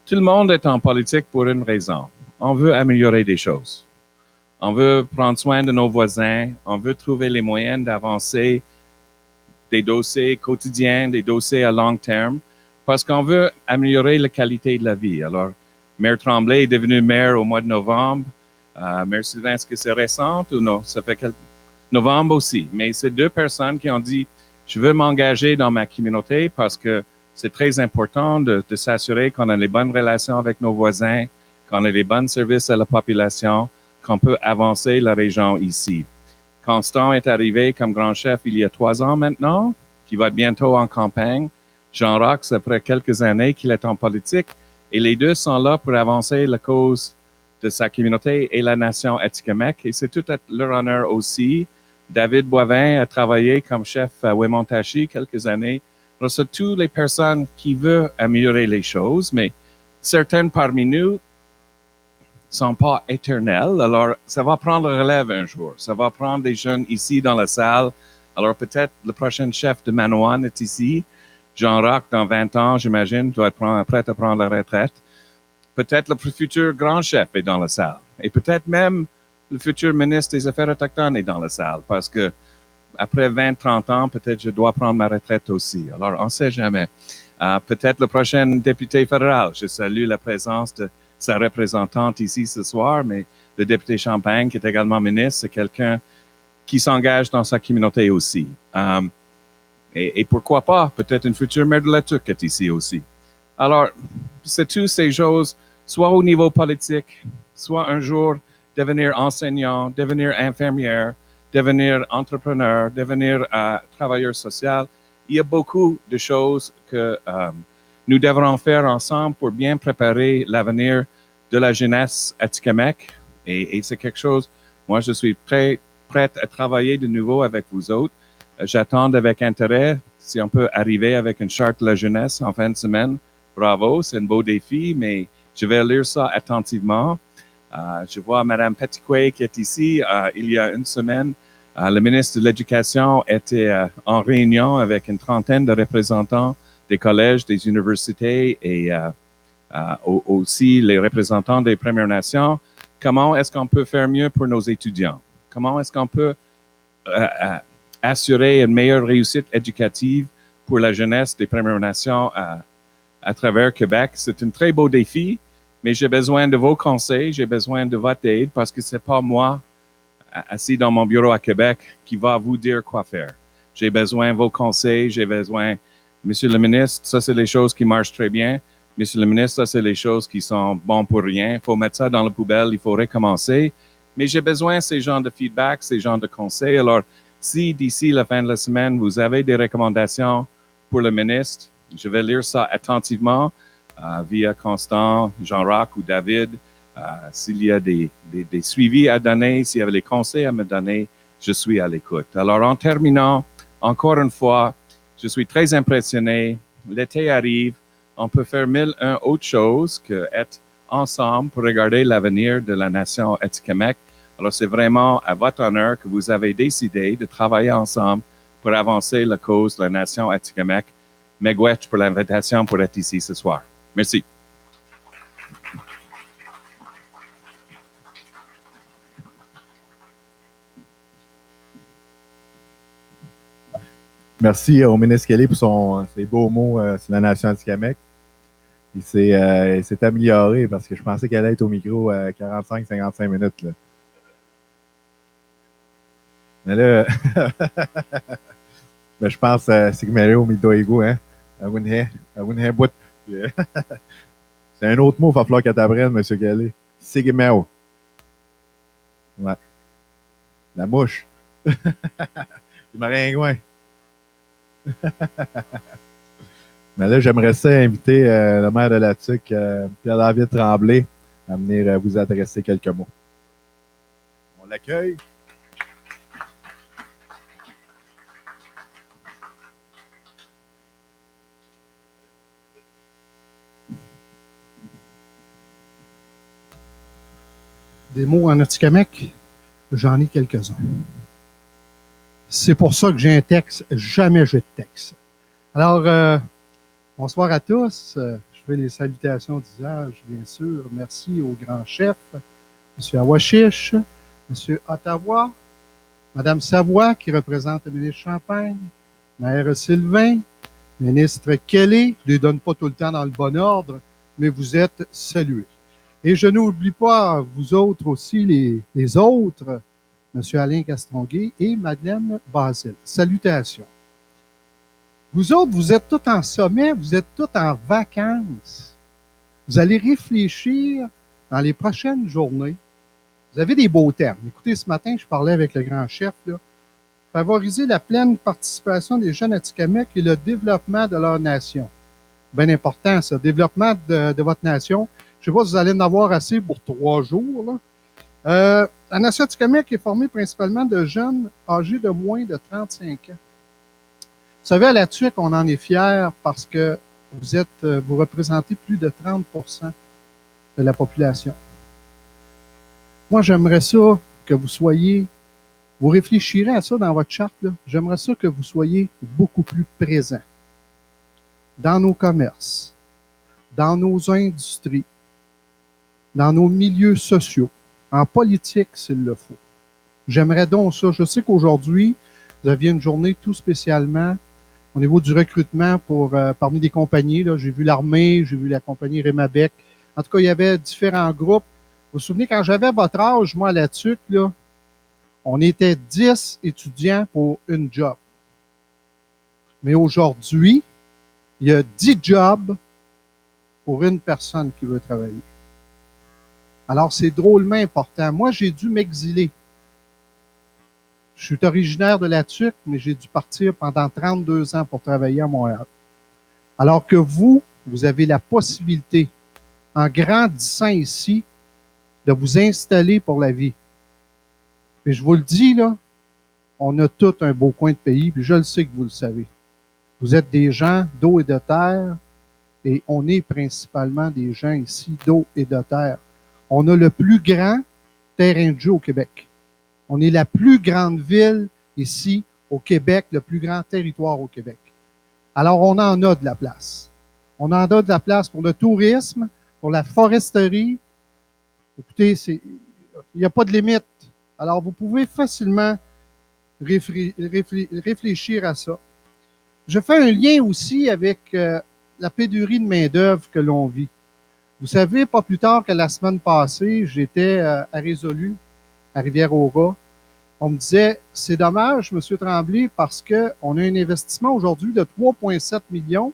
Tout le monde est en politique pour une raison. On veut améliorer des choses. On veut prendre soin de nos voisins. On veut trouver les moyens d'avancer des dossiers quotidiens, des dossiers à long terme, parce qu'on veut améliorer la qualité de la vie. Alors, Maire Tremblay est devenu maire au mois de novembre. Maire Sylvain, est-ce que c'est récent ou non? Ça fait novembre aussi. Mais c'est 2 personnes qui ont dit, je veux m'engager dans ma communauté parce que c'est très important de s'assurer qu'on a les bonnes relations avec nos voisins, qu'on a les bons services à la population, qu'on peut avancer la région ici. Constant est arrivé comme grand chef il y a 3 ans maintenant, qui va être bientôt en campagne. Jean-Roch, après quelques années qu'il est en politique, et les 2 sont là pour avancer la cause de sa communauté et la nation atikamekw, et c'est tout à leur honneur aussi. David Boivin a travaillé comme chef à Wemotaci quelques années. Alors, c'est toutes les personnes qui veulent améliorer les choses, mais certaines parmi nous sont pas éternels. Alors, ça va prendre le relève un jour. Ça va prendre des jeunes ici dans la salle. Alors, peut-être le prochain chef de Manoan est ici. Jean-Roch, dans 20 ans, j'imagine, doit être prêt à prendre la retraite. Peut-être le futur grand chef est dans la salle. Et peut-être même le futur ministre des Affaires autochtones est dans la salle. Parce que après 20-30 ans, peut-être je dois prendre ma retraite aussi. Alors, on ne sait jamais. Peut-être le prochain député fédéral. Je salue la présence de sa représentante ici ce soir, mais le député Champagne, qui est également ministre, c'est quelqu'un qui s'engage dans sa communauté aussi. Et pourquoi pas, peut-être une future maire de la Tuque est ici aussi. Alors, c'est toutes ces choses, soit au niveau politique, soit un jour devenir enseignant, devenir infirmière, devenir entrepreneur, devenir travailleur social. Il y a beaucoup de choses que nous devrons faire ensemble pour bien préparer l'avenir de la jeunesse atikamekw. Et c'est quelque chose, moi, je suis prête à travailler de nouveau avec vous autres. J'attends avec intérêt si on peut arriver avec une charte de la jeunesse en fin de semaine. Bravo, c'est un beau défi, mais je vais lire ça attentivement. Je vois Mme Petitquay qui est ici. Il y a une semaine, le ministre de l'Éducation était en réunion avec une trentaine de représentants des collèges, des universités et aussi les représentants des Premières Nations. Comment est-ce qu'on peut faire mieux pour nos étudiants? Comment est-ce qu'on peut assurer une meilleure réussite éducative pour la jeunesse des Premières Nations à travers Québec? C'est un très beau défi, mais j'ai besoin de vos conseils, j'ai besoin de votre aide parce que c'est pas moi, assis dans mon bureau à Québec, qui va vous dire quoi faire. J'ai besoin de vos conseils, j'ai besoin, Monsieur le ministre, ça c'est les choses qui marchent très bien. Monsieur le ministre, ça c'est les choses qui sont bonnes pour rien. Il faut mettre ça dans la poubelle, il faut recommencer. Mais j'ai besoin de ces genres de feedback, ces genres de conseils. Alors, Si d'ici la fin de la semaine, vous avez des recommandations pour le ministre, je vais lire ça attentivement via Constant, Jean-Roch ou David. S'il y a des suivis à donner, s'il y a des conseils à me donner, je suis à l'écoute. Alors, en terminant, encore une fois, je suis très impressionné. L'été arrive. On peut faire 1001 autres choses qu'être ensemble pour regarder l'avenir de la nation Atikamekw. Alors, c'est vraiment à votre honneur que vous avez décidé de travailler ensemble pour avancer la cause de la nation Atikamekw. Miigwech pour l'invitation pour être ici ce soir. Merci. Merci au ministre Kelly pour ses beaux mots sur la nation Atikamekw. Il s'est amélioré parce que je pensais qu'elle allait être au micro 45-55 minutes. Là. Mais là, ben, je pense que c'est que au Midoigo, hein? C'est un autre mot, il va falloir qu'elle t'apprenne, M. Kelly. Sigmeo. Ouais. La mouche. Le maringouin. Mais là, j'aimerais ça inviter le maire de la TUC, Pierre-David Tremblay, à venir vous adresser quelques mots. On l'accueille. Des mots en Atikamekw, j'en ai quelques-uns. C'est pour ça que j'ai un texte, jamais j'ai de texte. Alors, bonsoir à tous. Je fais les salutations d'usage, bien sûr. Merci au grand chef, M. Awashish, M. Ottawa, Mme Savoie, qui représente le ministre Champagne, Maire Sylvain, ministre Kelly. Je ne les donne pas tout le temps dans le bon ordre, mais vous êtes salués. Et je n'oublie pas, vous autres aussi, les autres, M. Alain Castonguay et Madeleine Basile. Salutations. Vous autres, vous êtes tous en sommet, vous êtes tous en vacances. Vous allez réfléchir dans les prochaines journées. Vous avez des beaux termes. Écoutez, ce matin, je parlais avec le grand chef, là. Favoriser la pleine participation des jeunes Atikamekw et le développement de leur nation. Bien important, ça. Développement de votre nation. Je ne sais pas si vous allez en avoir assez pour 3 jours, là. La nation Atikamekw est formée principalement de jeunes âgés de moins de 35 ans. Vous savez, à la TUC, on en est fiers parce que vous représentez plus de 30% de la population. Moi, j'aimerais ça que vous réfléchirez à ça dans votre charte, là. J'aimerais ça que vous soyez beaucoup plus présents dans nos commerces, dans nos industries, dans nos milieux sociaux, en politique s'il le faut. J'aimerais donc ça. Je sais qu'aujourd'hui, vous aviez une journée tout spécialement au niveau du recrutement parmi des compagnies. Là, j'ai vu l'armée, j'ai vu la compagnie Remabec. En tout cas, il y avait différents groupes. Vous vous souvenez, quand j'avais votre âge, moi, à la TUC, là, on était 10 étudiants pour une job. Mais aujourd'hui, il y a 10 jobs pour une personne qui veut travailler. Alors, c'est drôlement important. Moi, j'ai dû m'exiler. Je suis originaire de la TUC, mais j'ai dû partir pendant 32 ans pour travailler à Montréal. Alors que vous avez la possibilité, en grandissant ici, de vous installer pour la vie. Et je vous le dis, là, on a tout un beau coin de pays, puis je le sais que vous le savez. Vous êtes des gens d'eau et de terre, et on est principalement des gens ici d'eau et de terre. On a le plus grand terrain de jeu au Québec. On est la plus grande ville ici au Québec, le plus grand territoire au Québec. Alors, on en a de la place. On en a de la place pour le tourisme, pour la foresterie. Écoutez, il n'y a pas de limite. Alors, vous pouvez facilement réfléchir à ça. Je fais un lien aussi avec la pénurie de main-d'œuvre que l'on vit. Vous savez, pas plus tard que la semaine passée, j'étais à Résolu, à Rivière-au-Rat. On me disait, c'est dommage, M. Tremblay, parce qu'on a un investissement aujourd'hui de 3,7 millions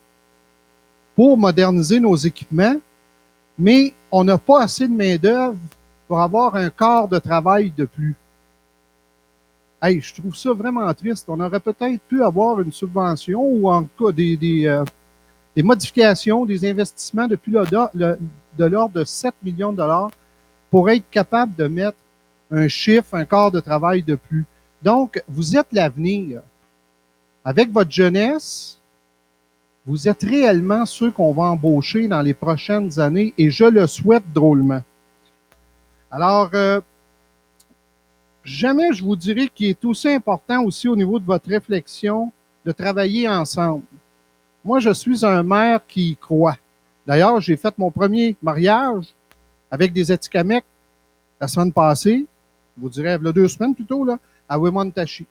pour moderniser nos équipements, mais on n'a pas assez de main-d'œuvre pour avoir un quart de travail de plus. Hey, je trouve ça vraiment triste. On aurait peut-être pu avoir une subvention ou en tout cas des modifications, des investissements depuis de l'ordre de 7 millions de dollars pour être capable de mettre un chiffre, un quart de travail de plus. Donc, vous êtes l'avenir. Avec votre jeunesse, vous êtes réellement ceux qu'on va embaucher dans les prochaines années et je le souhaite drôlement. Alors, jamais je vous dirais qu'il est aussi important aussi au niveau de votre réflexion de travailler ensemble. Moi, je suis un maire qui y croit. D'ailleurs, j'ai fait mon premier mariage avec des Atikamekw la semaine passée, je vous dirais, il y a 2 semaines plutôt, là, à Wemontachi.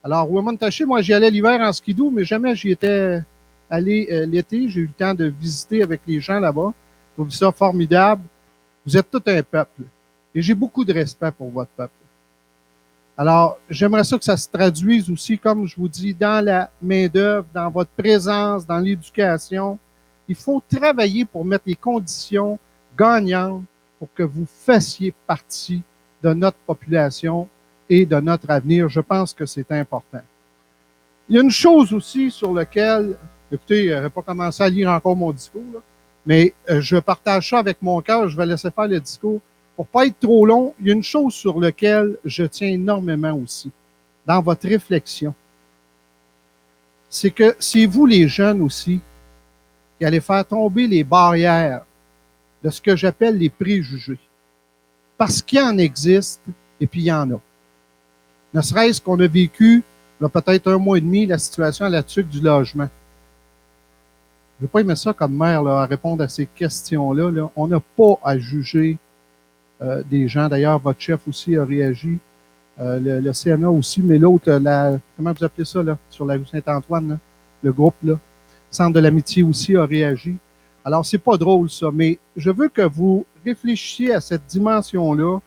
Alors, Wemontachi, moi, j'y allais l'hiver en skidoo, mais jamais j'y étais allé l'été. J'ai eu le temps de visiter avec les gens là-bas. Je trouve ça formidable. Vous êtes tout un peuple. Et j'ai beaucoup de respect pour votre peuple. Alors, j'aimerais ça que ça se traduise aussi, comme je vous dis, dans la main-d'œuvre, dans votre présence, dans l'éducation. Il faut travailler pour mettre les conditions gagnantes pour que vous fassiez partie de notre population et de notre avenir. Je pense que c'est important. Il y a une chose aussi sur laquelle, écoutez, je n'ai pas commencé à lire encore mon discours, là, mais je partage ça avec mon cœur, je vais laisser faire le discours. Pour ne pas être trop long, il y a une chose sur laquelle je tiens énormément aussi, dans votre réflexion. C'est que c'est vous les jeunes aussi qui allez faire tomber les barrières de ce que j'appelle les préjugés. Parce qu'il y en existe, et puis il y en a. Ne serait-ce qu'on a vécu, il y a peut-être 1 mois et demi, la situation à la TUC du logement. Je n'ai pas aimé ça comme maire, là, à répondre à ces questions-là. Là. On n'a pas à juger des gens. D'ailleurs, votre chef aussi a réagi. Le CNA aussi, mais l'autre, comment vous appelez ça, là, sur la rue Saint-Antoine, là, le groupe, là, Centre de l'amitié aussi a réagi. Alors, c'est pas drôle, ça, mais je veux que vous réfléchissiez à cette dimension-là.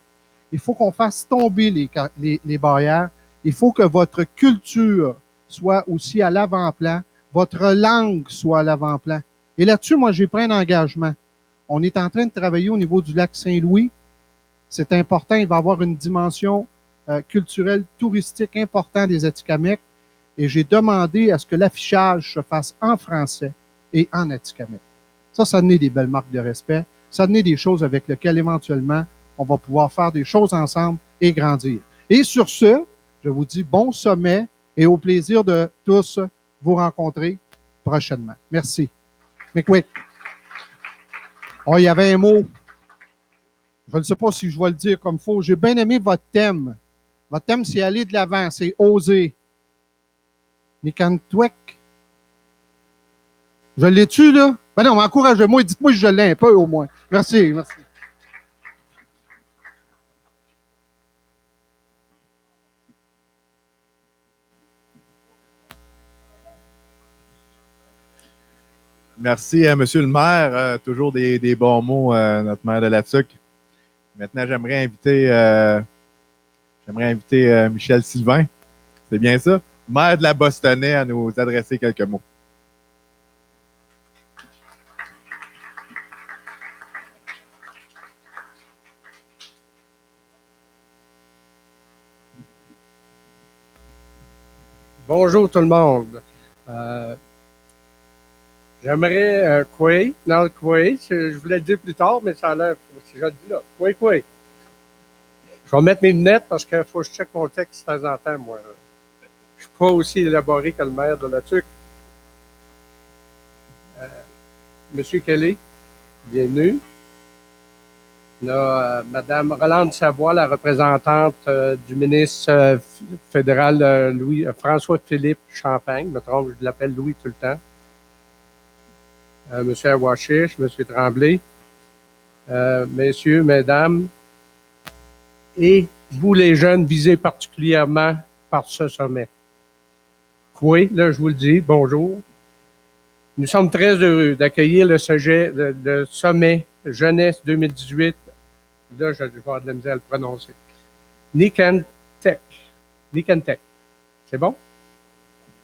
Il faut qu'on fasse tomber les barrières. Il faut que votre culture soit aussi à l'avant-plan, votre langue soit à l'avant-plan. Et là-dessus, moi, j'ai pris un engagement. On est en train de travailler au niveau du lac Saint-Louis. C'est important, il va y avoir une dimension culturelle, touristique importante des Atikamekw. Et j'ai demandé à ce que l'affichage se fasse en français et en Atikamekw. Ça naît des belles marques de respect. Ça naît des choses avec lesquelles, éventuellement, on va pouvoir faire des choses ensemble et grandir. Et sur ce, je vous dis bon sommet et au plaisir de tous vous rencontrer prochainement. Merci. Mikwik. Oh, il y avait un mot. Je ne sais pas si je vais le dire comme il faut. J'ai bien aimé votre thème. Votre thème, c'est aller de l'avant, c'est oser. Nikantwek. Je l'ai-tu, là? Ben non, encouragez-moi et dites-moi que je l'ai un peu, au moins. Merci, merci. Merci, Monsieur le maire. Toujours des bons mots, notre maire de la TUC. Maintenant, j'aimerais inviter Michel Sylvain. C'est bien ça? Maire de la Bostonnais à nous adresser quelques mots. Bonjour tout le monde. J'aimerais Koué, non Koué, je voulais le dire plus tard, mais ça a l'air, si je le dis là, Koué. Je vais mettre mes lunettes parce qu'il faut que je check mon texte de temps en temps, moi. Je ne suis pas aussi élaboré que le maire de la TUC. Monsieur Kelly, bienvenue. On a Mme Rolande Savoie, la représentante du ministre fédéral François-Philippe Champagne. Je me trompe, je l'appelle Louis tout le temps. Monsieur Awashish, Monsieur Tremblay, messieurs, mesdames, et vous les jeunes visés particulièrement par ce sommet. Oui, là, je vous le dis, bonjour. Nous sommes très heureux d'accueillir le sommet Jeunesse 2018. Là, je vais avoir de la misère à le prononcer. Nikantwek. C'est bon?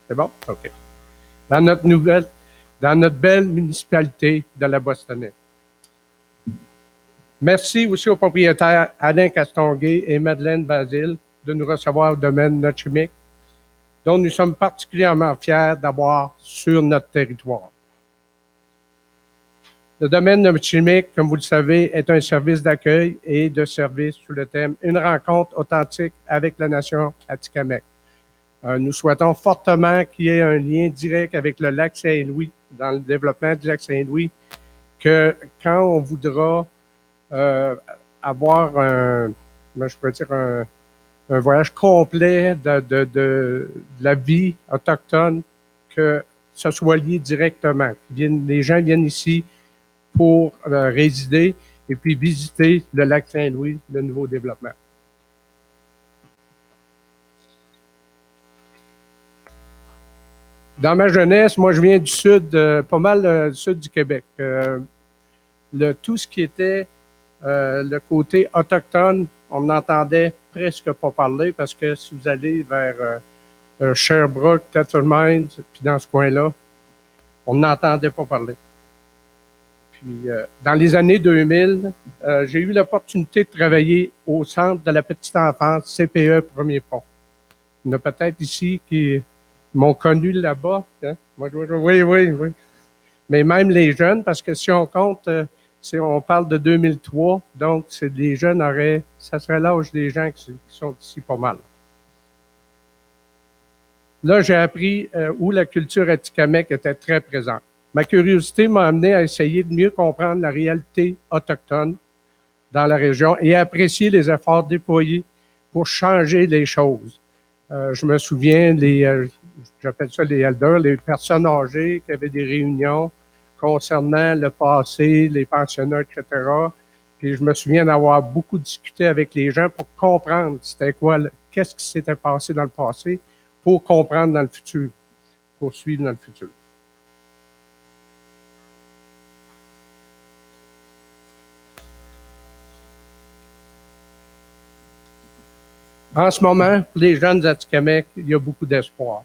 C'est bon? OK. Dans notre belle municipalité de la Bostonnais. Merci aussi aux propriétaires Alain Castonguay et Madeleine Basile de nous recevoir au domaine Nochimique, dont nous sommes particulièrement fiers d'avoir sur notre territoire. Le domaine Nochimique, comme vous le savez, est un service d'accueil et de service sous le thème « Une rencontre authentique avec la nation Atikamekw ». Nous souhaitons fortement qu'il y ait un lien direct avec le lac Saint-Louis, dans le développement du lac Saint-Louis, que quand on voudra avoir un voyage complet de la vie autochtone, que ce soit lié directement. Les gens viennent ici pour résider et puis visiter le lac Saint-Louis, le nouveau développement. Dans ma jeunesse, moi, je viens du sud, pas mal du sud du Québec. Tout ce qui était le côté autochtone, on n'entendait presque pas parler parce que si vous allez vers Sherbrooke, Tettermines, puis dans ce coin-là, on n'entendait pas parler. Puis, dans les années 2000, j'ai eu l'opportunité de travailler au Centre de la petite enfance, CPE Premier Pont. Il y en a peut-être ici qui m'ont connu là-bas. Hein? Oui. Mais même les jeunes, parce que si on compte, on parle de 2003, donc c'est les jeunes ça serait l'âge des gens qui sont ici pas mal. Là, j'ai appris où la culture atikamekw était très présente. Ma curiosité m'a amené à essayer de mieux comprendre la réalité autochtone dans la région et à apprécier les efforts déployés pour changer les choses. Je me souviens, j'appelle ça les elders, les personnes âgées qui avaient des réunions concernant le passé, les pensionnats, etc. Puis je me souviens d'avoir beaucoup discuté avec les gens pour comprendre c'était quoi, qu'est-ce qui s'était passé dans le passé pour comprendre dans le futur, pour suivre dans le futur. En ce moment, pour les jeunes Atikamekw, il y a beaucoup d'espoir.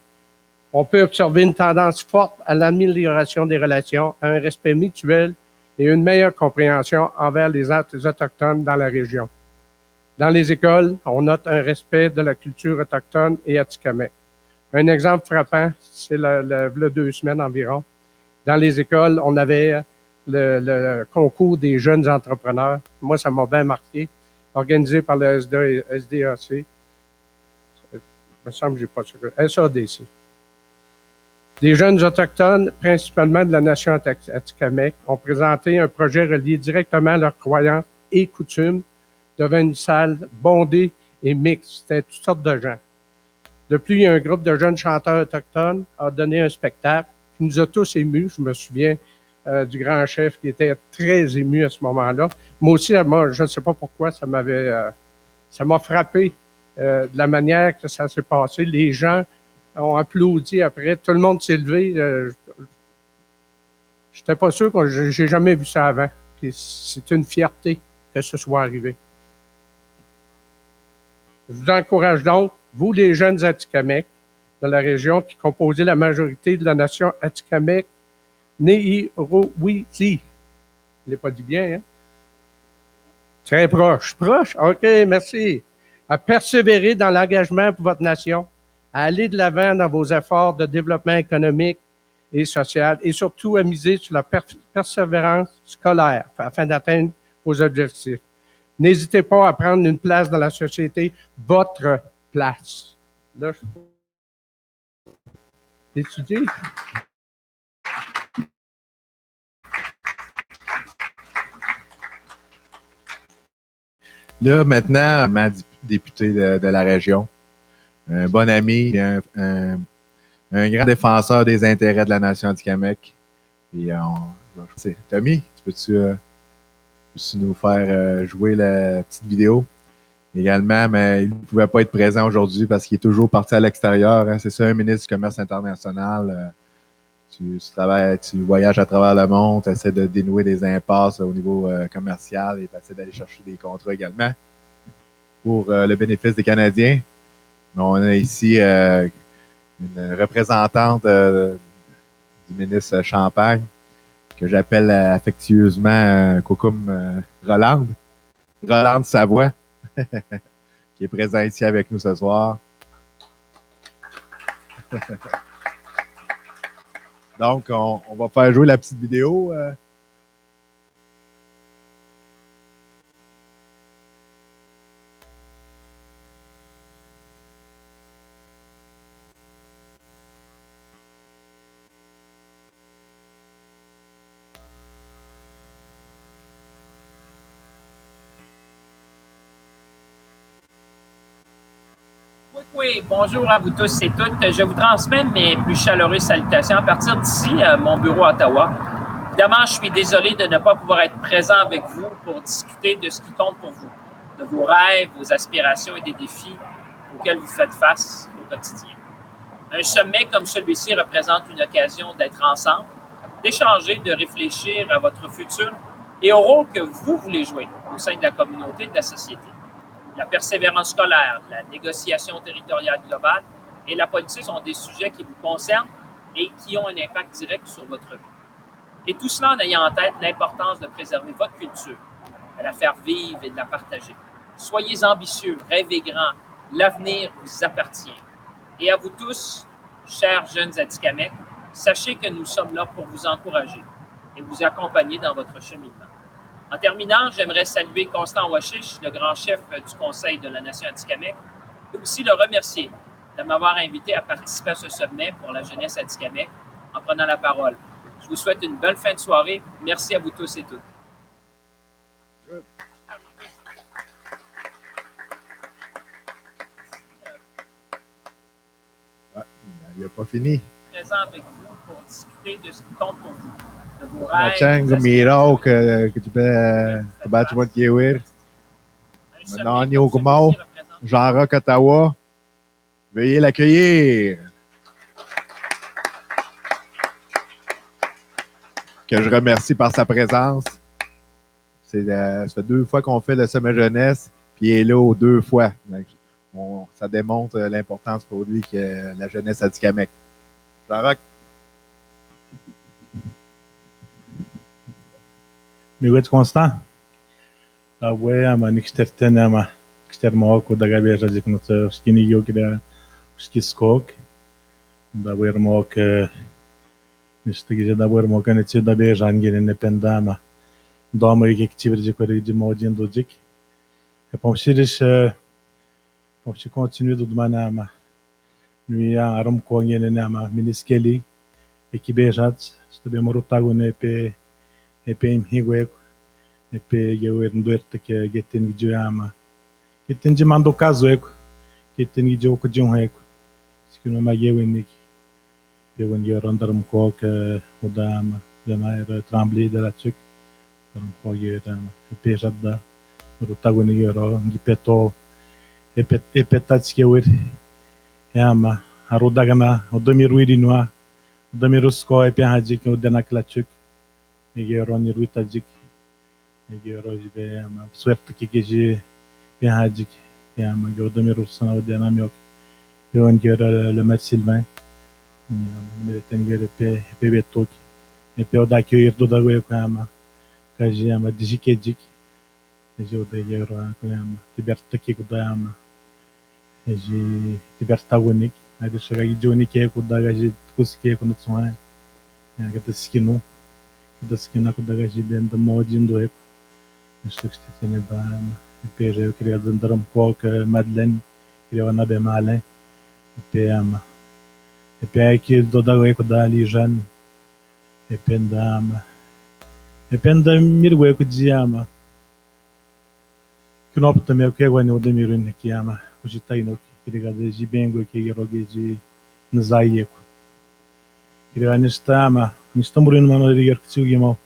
On peut observer une tendance forte à l'amélioration des relations, à un respect mutuel et une meilleure compréhension envers les Autochtones dans la région. Dans les écoles, on note un respect de la culture autochtone et Atikamekw. Un exemple frappant, c'est le 2 semaines environ. Dans les écoles, on avait le concours des jeunes entrepreneurs. Moi, ça m'a bien marqué, organisé par le SDAC. Il me semble que j'ai pas ça. SADC. Des jeunes autochtones, principalement de la nation Atikamekw, ont présenté un projet relié directement à leurs croyances et coutumes devant une salle bondée et mixte. C'était toutes sortes de gens. De plus, il y a un groupe de jeunes chanteurs autochtones qui a donné un spectacle qui nous a tous émus. Je me souviens du grand chef qui était très ému à ce moment-là. Moi aussi, je ne sais pas pourquoi, ça m'a frappé de la manière que ça s'est passé. Les gens ont applaudi après. Tout le monde s'est levé. J'étais pas sûr j'ai jamais vu ça avant. Puis c'est une fierté que ce soit arrivé. Je vous encourage donc, vous les jeunes Atikamekw de la région qui composez la majorité de la nation Atikamekw, Nehirowizi. Je l'ai pas dit bien, hein? Très proche. Proche? OK, merci. À persévérer dans l'engagement pour votre nation, à aller de l'avant dans vos efforts de développement économique et social, et surtout à miser sur la persévérance scolaire afin d'atteindre vos objectifs. N'hésitez pas à prendre une place dans la société, votre place. Là, je peux étudier. Là, maintenant, ma député de la région, un bon ami, un grand défenseur des intérêts de la nation Atikamekw. Et Tommy, peux-tu nous faire jouer la petite vidéo? Également, mais il ne pouvait pas être présent aujourd'hui parce qu'il est toujours parti à l'extérieur. Hein. C'est ça, un ministre du Commerce international. Tu voyages à travers le monde, tu essaies de dénouer des impasses au niveau commercial et tu essaies d'aller chercher des contrats également pour le bénéfice des Canadiens. On a ici une représentante du ministre Champagne que j'appelle affectueusement Coucoum Rolande. Rolande Savoie. qui est présent ici avec nous ce soir. Donc, on va faire jouer la petite vidéo. Oui, bonjour à vous tous et toutes. Je vous transmets mes plus chaleureuses salutations à partir d'ici, mon bureau à Ottawa. Évidemment, je suis désolé de ne pas pouvoir être présent avec vous pour discuter de ce qui compte pour vous, de vos rêves, vos aspirations et des défis auxquels vous faites face au quotidien. Un sommet comme celui-ci représente une occasion d'être ensemble, d'échanger, de réfléchir à votre futur et au rôle que vous voulez jouer au sein de la communauté et de la société. La persévérance scolaire, la négociation territoriale globale et la politique sont des sujets qui vous concernent et qui ont un impact direct sur votre vie. Et tout cela en ayant en tête l'importance de préserver votre culture, de la faire vivre et de la partager. Soyez ambitieux, rêvez grand, l'avenir vous appartient. Et à vous tous, chers jeunes Atikamekw, sachez que nous sommes là pour vous encourager et vous accompagner dans votre cheminement. En terminant, j'aimerais saluer Constant Washish, le grand chef du Conseil de la Nation Atikamekw, et aussi le remercier de m'avoir invité à participer à ce sommet pour la jeunesse Atikamekw en prenant la parole. Je vous souhaite une belle fin de soirée. Merci à vous tous et toutes. Il n'a pas fini. Présent avec vous pour discuter de ce qui compte pour vous. Machang gumiraw que tu peux te battre Kiewir. Manonio Gumau, Jean-Roch Ottawa. Veuillez l'accueillir. Que je remercie par sa présence. Ça fait 2 fois qu'on fait le sommet jeunesse, puis il est là aux 2 fois. Donc, ça démontre l'importance pour lui que la jeunesse Atikamekw. Jean-Roch. Miłego Constant. Ouais, à mon externe, externement, au Dagabé, j'ai dit que notre skinny yoga, ski skok. D'abord, moi, que je d'abord, moi, quand tu d'abord, j'en ai une pendama. Dama, qui active, j'ai quoi, de modien d'odik. Et pour continuer de demander, lui, à Rome, quoi, il y a une nama, miniskeli, et qui béjat, c'est bien, morotagone, EP Mhigueco, EP Geuer Duerte, que é Getten Giama, Getten Dimando Casoeco, Getten Gioco de Reco, se que não é mais eu e Nick, eu e eu andar coca, o dama, era Tremblay de la Tchuk, coca, EP Jadda, o Tagoni Euro, Gipeto, Epetats Geuer, Yama, a Rodagana, o Domiruirinoa, o Domirusco, EP Hadik, o Denaclatchuk. Ron Ruitadik, Rojibe, Swift Kiki, Pihadik, Yama, Yodomiro Sana, Dynamic, Yonger, le maître Sylvain, Tenger, Pebetok, et Peodaki, Irdodago, Kama, Kajama, Digikedik, Jodegero, Kayama, Tibertaki Kudayama, Tibertagonik, I just say Jonik, Kudagaji, Kuski, Kunutsuan, and get the skino. Da skina com da gajiben da modin do eco. Isto que tem da PJ eu queria dar coca Madeleine, queria na Bemale, PM. EP que do da eco da ali Jan. Ependama. Ependa mirgo eco diama. Que no também o que agora no demirin que ama, o jitaino que queria da jibengo que rogue de Nzaieko. Queria nestama Nistambulin Manoria Tsugimo,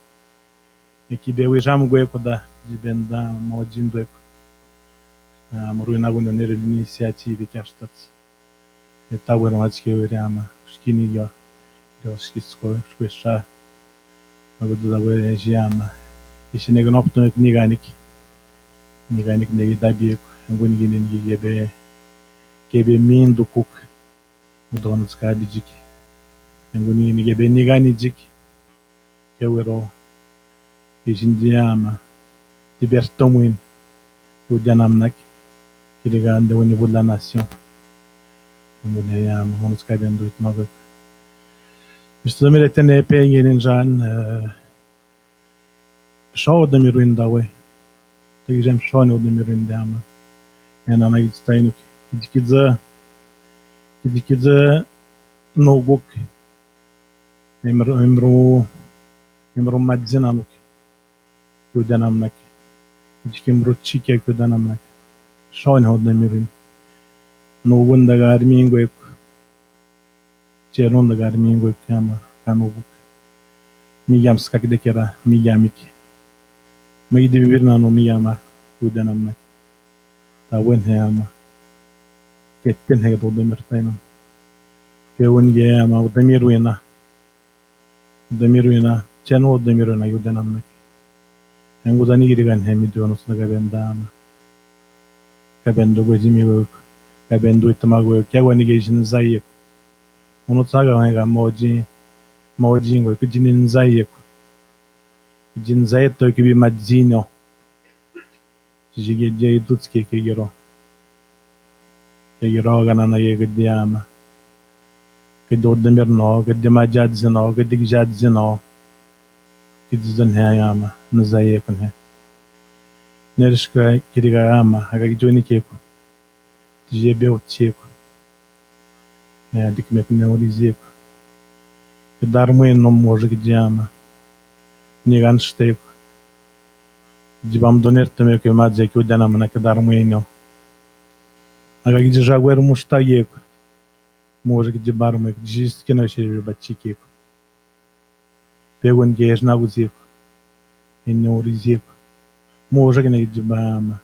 e que deu e já me gosto da de benda modin do eco. Moruina Gunner iniciativa que está. E tá bueno mais que eu ama, skinny yo. Eu skisko, squisha. Mas do da boa jama. E se nego não optou niganik. Niganik negi da bico, nguni ningi gebe min do cook. O dono dos caras de nguni ni gebe nigani dik euro e jindiama libertão o janamnak qui regarde au niveau de la nation. On nous cabine de tout. Justement, les TNP, il y a une jeune show de Mirinda, ouais. J'aime show de Mirinda. Et on a eu ce time qui dit no book. Imro madzina book. Kudanamnak. Imro chike kudanamnak. Show de Mirinda. No one da garmingo e c'era da garmingo e chiama canobu mi chiam scacchi de chiara mi chiami mi devi virna no mi chiama udanam ta wen chiama che ten he do de mertaino che un chiama udamiruina c'eno udamiruina udanam en udani girigan he mi dono snaga bendama kabendo gojimi kabendo itamago que agora ninguém já saía o não sabe ainda modinho que ninguém saía to que vi madzinho jige jay dutske que gero gana ye gdiama que do demir no que de majad zino que de jad zino que dizem hayama não saía com he nerishka kirigama aga joni keko j'ai bien au tcheco. Я дик мек не улизек. Дармы но может где-то. Не ганштейк. Дибам донер тем que mais que o dana mana que darmы не. А как где жагуэр муштаек. Может где бармы, где que não seja batchik. Pegou ninguém na uzek. E não ulizek. Может que не где bama.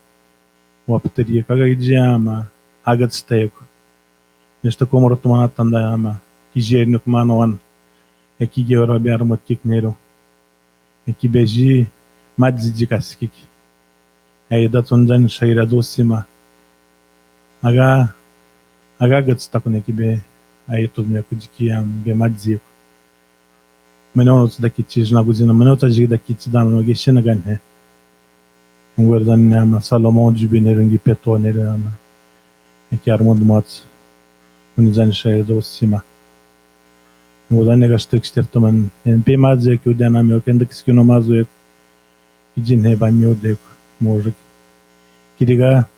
O apteria как где ama. Agad steak. Nesta como retomar tanda ama. Que gênio que manoan. É que eu rabiar uma tiknero. É que beji madzi kaskik. É da tondan shaira docima. Aga gad stak ne que be. Aí tudo me kudikiam be madzi. Menão daqui tis na cozinha. Menão tá daqui tis dando no geshena ganhe. Guardando ama Salomão de Benerengue Petonera ama. É que Armando Mots, unizan shair do cima. O da nega stek toman, en pe mazze que o dana meu que ainda que não mazo é que dinhe banho de morre. Que diga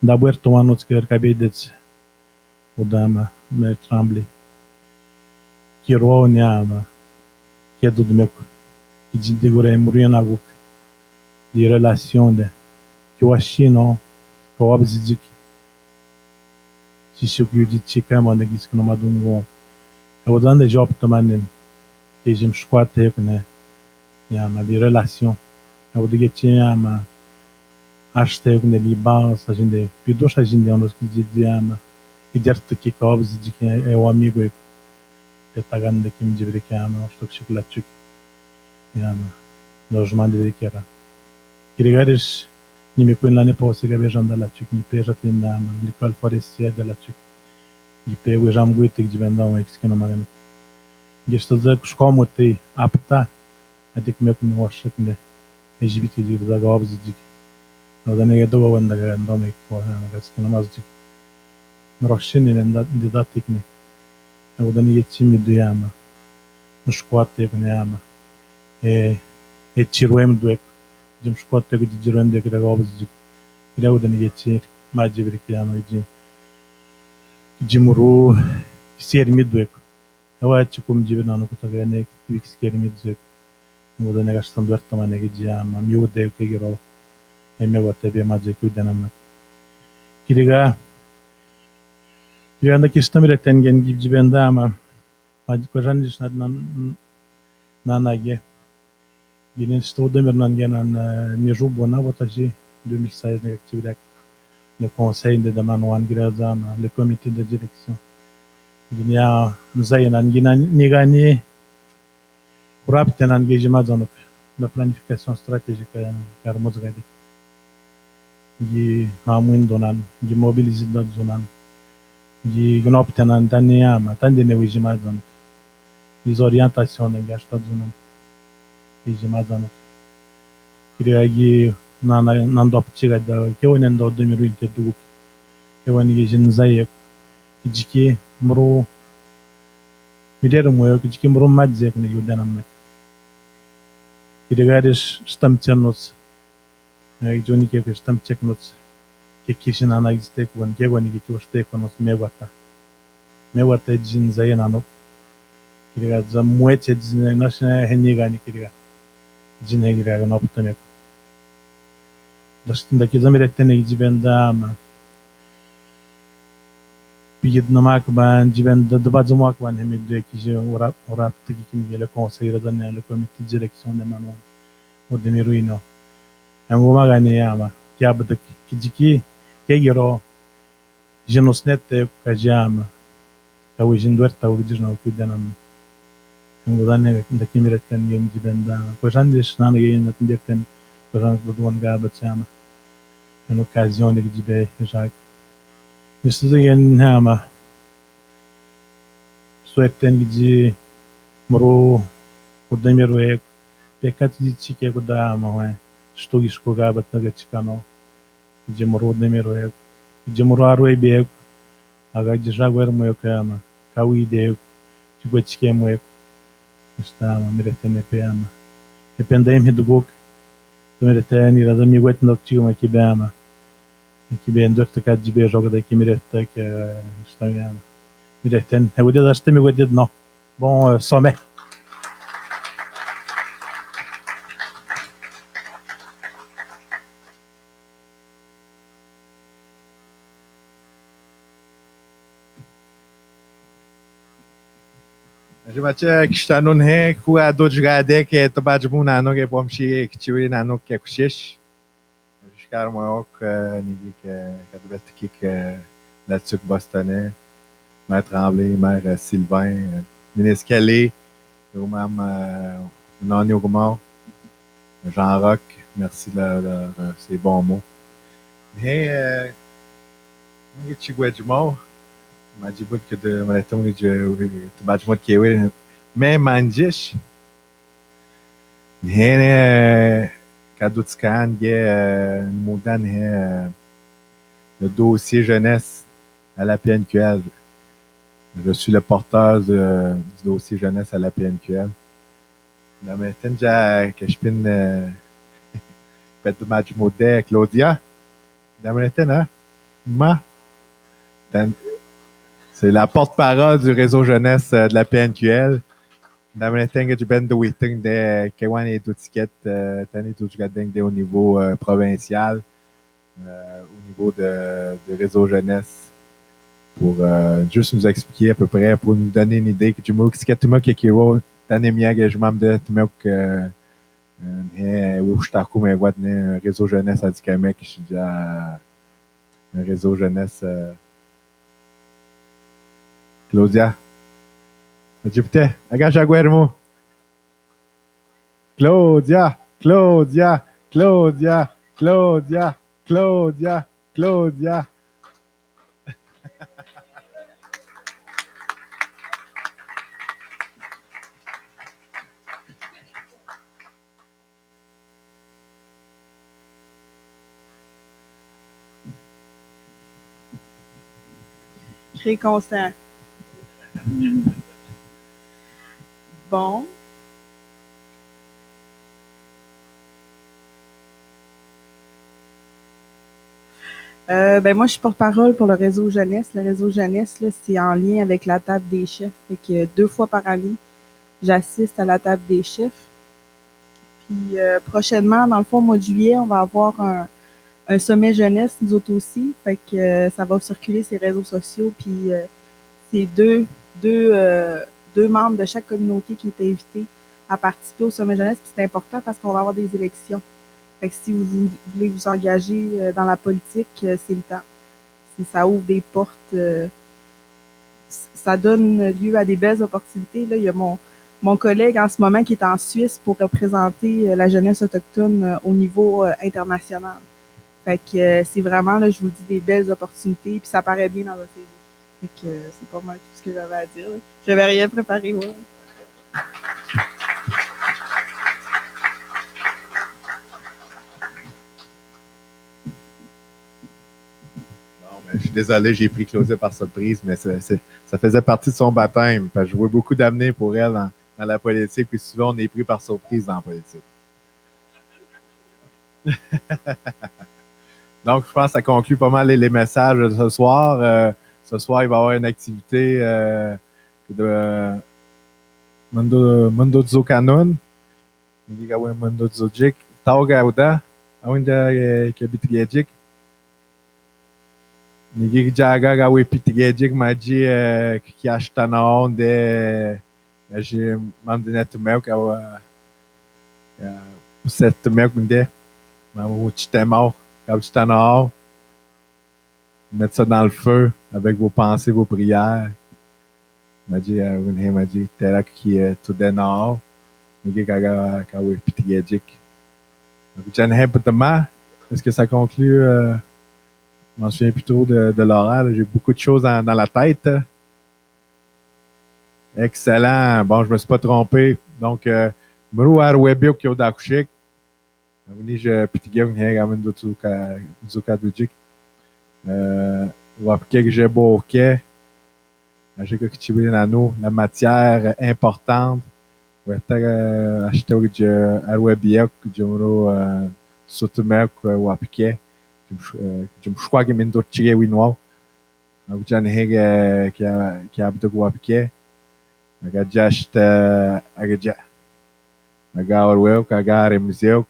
da buer tomando que acabei de o dama me tremble. Que ro ama, que do meu que de gore morir na boca. De relação de que eu achei não, que eu abzi si eu de chica manda que não madungo eu dando job também que jem squat né ya ma de relação eu digo tinha ma achte com ele basta gente pido a gente anos que dizia ma e derte que cabs de que é o amigo que tá ganhando que me dibre que ama estou que chocolate ya ma nós manda de que era Grigares nimi quella ne posso che beijando la chic mi peja tenda ma li qual forestier de la chic e pego já me guito que vendam é que não magano e estou dizer que os como te apta a ter que me como acho que né é gibite de da gobs de não da nega do wanda ga não é que que não mais de roxine ne de da técnica eu da nega time do yama nos quatro que né ama é tiroem do Jim Scott que de jirande que da gobs de creu da nega tinha mais de brincando de muro ser midweek eu acho como de não que tá vendo que ser midweek o da nega estão dorto mas nega de ama meu Deus que gero é meu até bem mais que o dana que liga anda que estamos retendo de vendama mas que já na nage Gine estou demirnan genan nijubo na votaji 2016 na atividade le conseil de Manoan Grazama, le comité de direction. Il y a Nigani rapte l'engagement dans la planification stratégique car Mozgadi. Il a moins donan, il mobilise dans zonan. Il gnoptenan daniama, tandine wijima dans les orientations de gasta zonan. Wijima dans. Il y a nan doptiga da que o nendo 2022 Kewani Jin Zayek, Kijiki, Muru, Miderum, Kijiki Muru Madzek, Yudanam. Kirigadis Stamchanos, Johnny Kek Stamcheknots, Kikishin and I stake when Gewani was taken of Mewata. Mewata Jin Zayanano. Kiriga Zamwete National Henigani Kiriga. Jinegira and Optonek. The Kizamiretene Jibendam. Pidnamakban, Jiben, the Bazamakban, Hemideki, or up taking the conseil than the committee direction de Manon or the Miruino. And Womaganiama, Kiab the Kijiki, Kegiro, Genosnete, Kajam, Kawijin Duerta original Kudanam. And Wodane, the Kimiritan Yim Jibenda, Kosandis, Nanagan at Dekan, Kosan Budwan Gabatsama, and Occasion of Jibe, Jacques. This is again Hama. Sweaten Giji, Moro, Udemiru, Pekati Chike Gudama, Stogisko Gabat Nagachikano, Jimoro Demiru, Jimoro Beg, Agajaguer Moyokama, Kawi Deg, Chibachkem, Stama, Miretene Piama. Dependem hit the book, the Miretani, the Mi wet not to Makibama. Que bem dor tocar de bem joga daqui mireta que está ganhando mireten eu vou dar este meu dedo não bom some a gente que está no rei com a dor de gade que é tomar de bom não que vamos chegar que tiver não que é coxês Cara maior que ninguém que devia ter que là-dessus que Bostonais, Maître Tremblay, Maître Sylvain, Ministre Kelly, ou même Nani Ougmont, Jean Roch, merci de ces bons mots. Mais, ninguém chegou de mal, mas de muito que de maratão de bate muito que eu, mais mandish, Kadoutican, Moudan, le dossier jeunesse à la PNQL. Je suis le porteur du dossier jeunesse à la PNQL. Dans le temps, que je peux faire du match modèle Claudia. Dans le temps, hein? C'est la porte-parole du réseau jeunesse de la PNQL. Dans le temps que je ben de waiting de Kewan et d'étiquette, t'as tout au niveau provincial, au niveau de réseau jeunesse, pour juste nous expliquer à peu près, pour nous donner une idée que tu m'as expliqué tout le monde qui est t'as mis engagement de tout le monde que où je t'arrête mais quoi un réseau jeunesse à Dikamek, je suis déjà un réseau jeunesse Claudia. Jupiter, agacha Guermo. Claudia, Claudia, Claudia, Claudia, Claudia, Claudia. Très constant. Bon. Ben moi, je suis porte-parole pour le réseau jeunesse. Le réseau jeunesse, là, c'est en lien avec la table des chefs. Fait que 2 fois par année, j'assiste à la table des chefs. Puis prochainement, dans le fond, au mois de juillet, on va avoir un sommet jeunesse, nous autres aussi. Fait que ça va circuler sur les réseaux sociaux. Puis c'est deux membres de chaque communauté qui est invité à participer au sommet jeunesse. Puis c'est important parce qu'on va avoir des élections. Fait que si vous voulez vous engager dans la politique, c'est le temps. Ça ouvre des portes, ça donne lieu à des belles opportunités. Là, il y a mon collègue en ce moment qui est en Suisse pour représenter la jeunesse autochtone au niveau international. Fait que c'est vraiment, là, je vous dis, des belles opportunités, puis ça paraît bien dans votre CV. Fait que c'est pas mal tout ce que j'avais à dire. Là. J'avais rien préparé, moi. désolé, j'ai pris Claudia par surprise, mais ça faisait partie de son baptême. Parce que je vois beaucoup d'avenir pour elle dans la politique, puis souvent on est pris par surprise dans la politique. Donc, je pense que ça conclut pas mal les messages de ce soir. Ce soir, il va y avoir une activité de Mundo Zo Canon. Hindi gawin Mundo Zo Jik. Tawag uda. Awin da kabitigejik. Nigi jaga gawin pitigejik maji kiashtanao de j'ai mandé net milk set milk de mamu chitemao mettre ça dans le feu avec vos pensées, vos prières. M'a dit, t'es qui est tout d'un an. Est-ce que ça conclut? Je m'en souviens plus trop de l'horaire. J'ai beaucoup de choses dans la tête. Excellent. Bon, je me suis pas trompé. Donc, Mrouar Webio qui est au Dakushik. Je pitigam gamin do Zuka Dujik. Wapke que j'ai boqué. J'ai que tu veux la matière importante. Acheter que Arwebia que j'aimerais soutenir que Wapke. Je me crois que mendo tire winwa. J'en ai qui a habité Wapke. Agajast agaja. Agawel kagar museu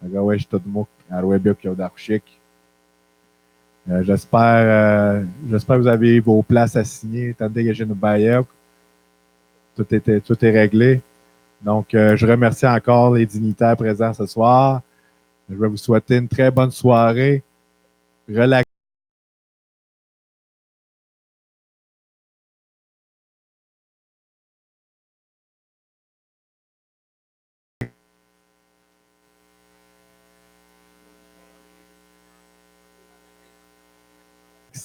agawes todo mundo arwebio que é o da Kushik. J'espère que vous avez vos places à signer tandis que j'ai une bailleur. Tout est réglé. Donc je remercie encore les dignitaires présents ce soir. Je vais vous souhaiter une très bonne soirée. Relax.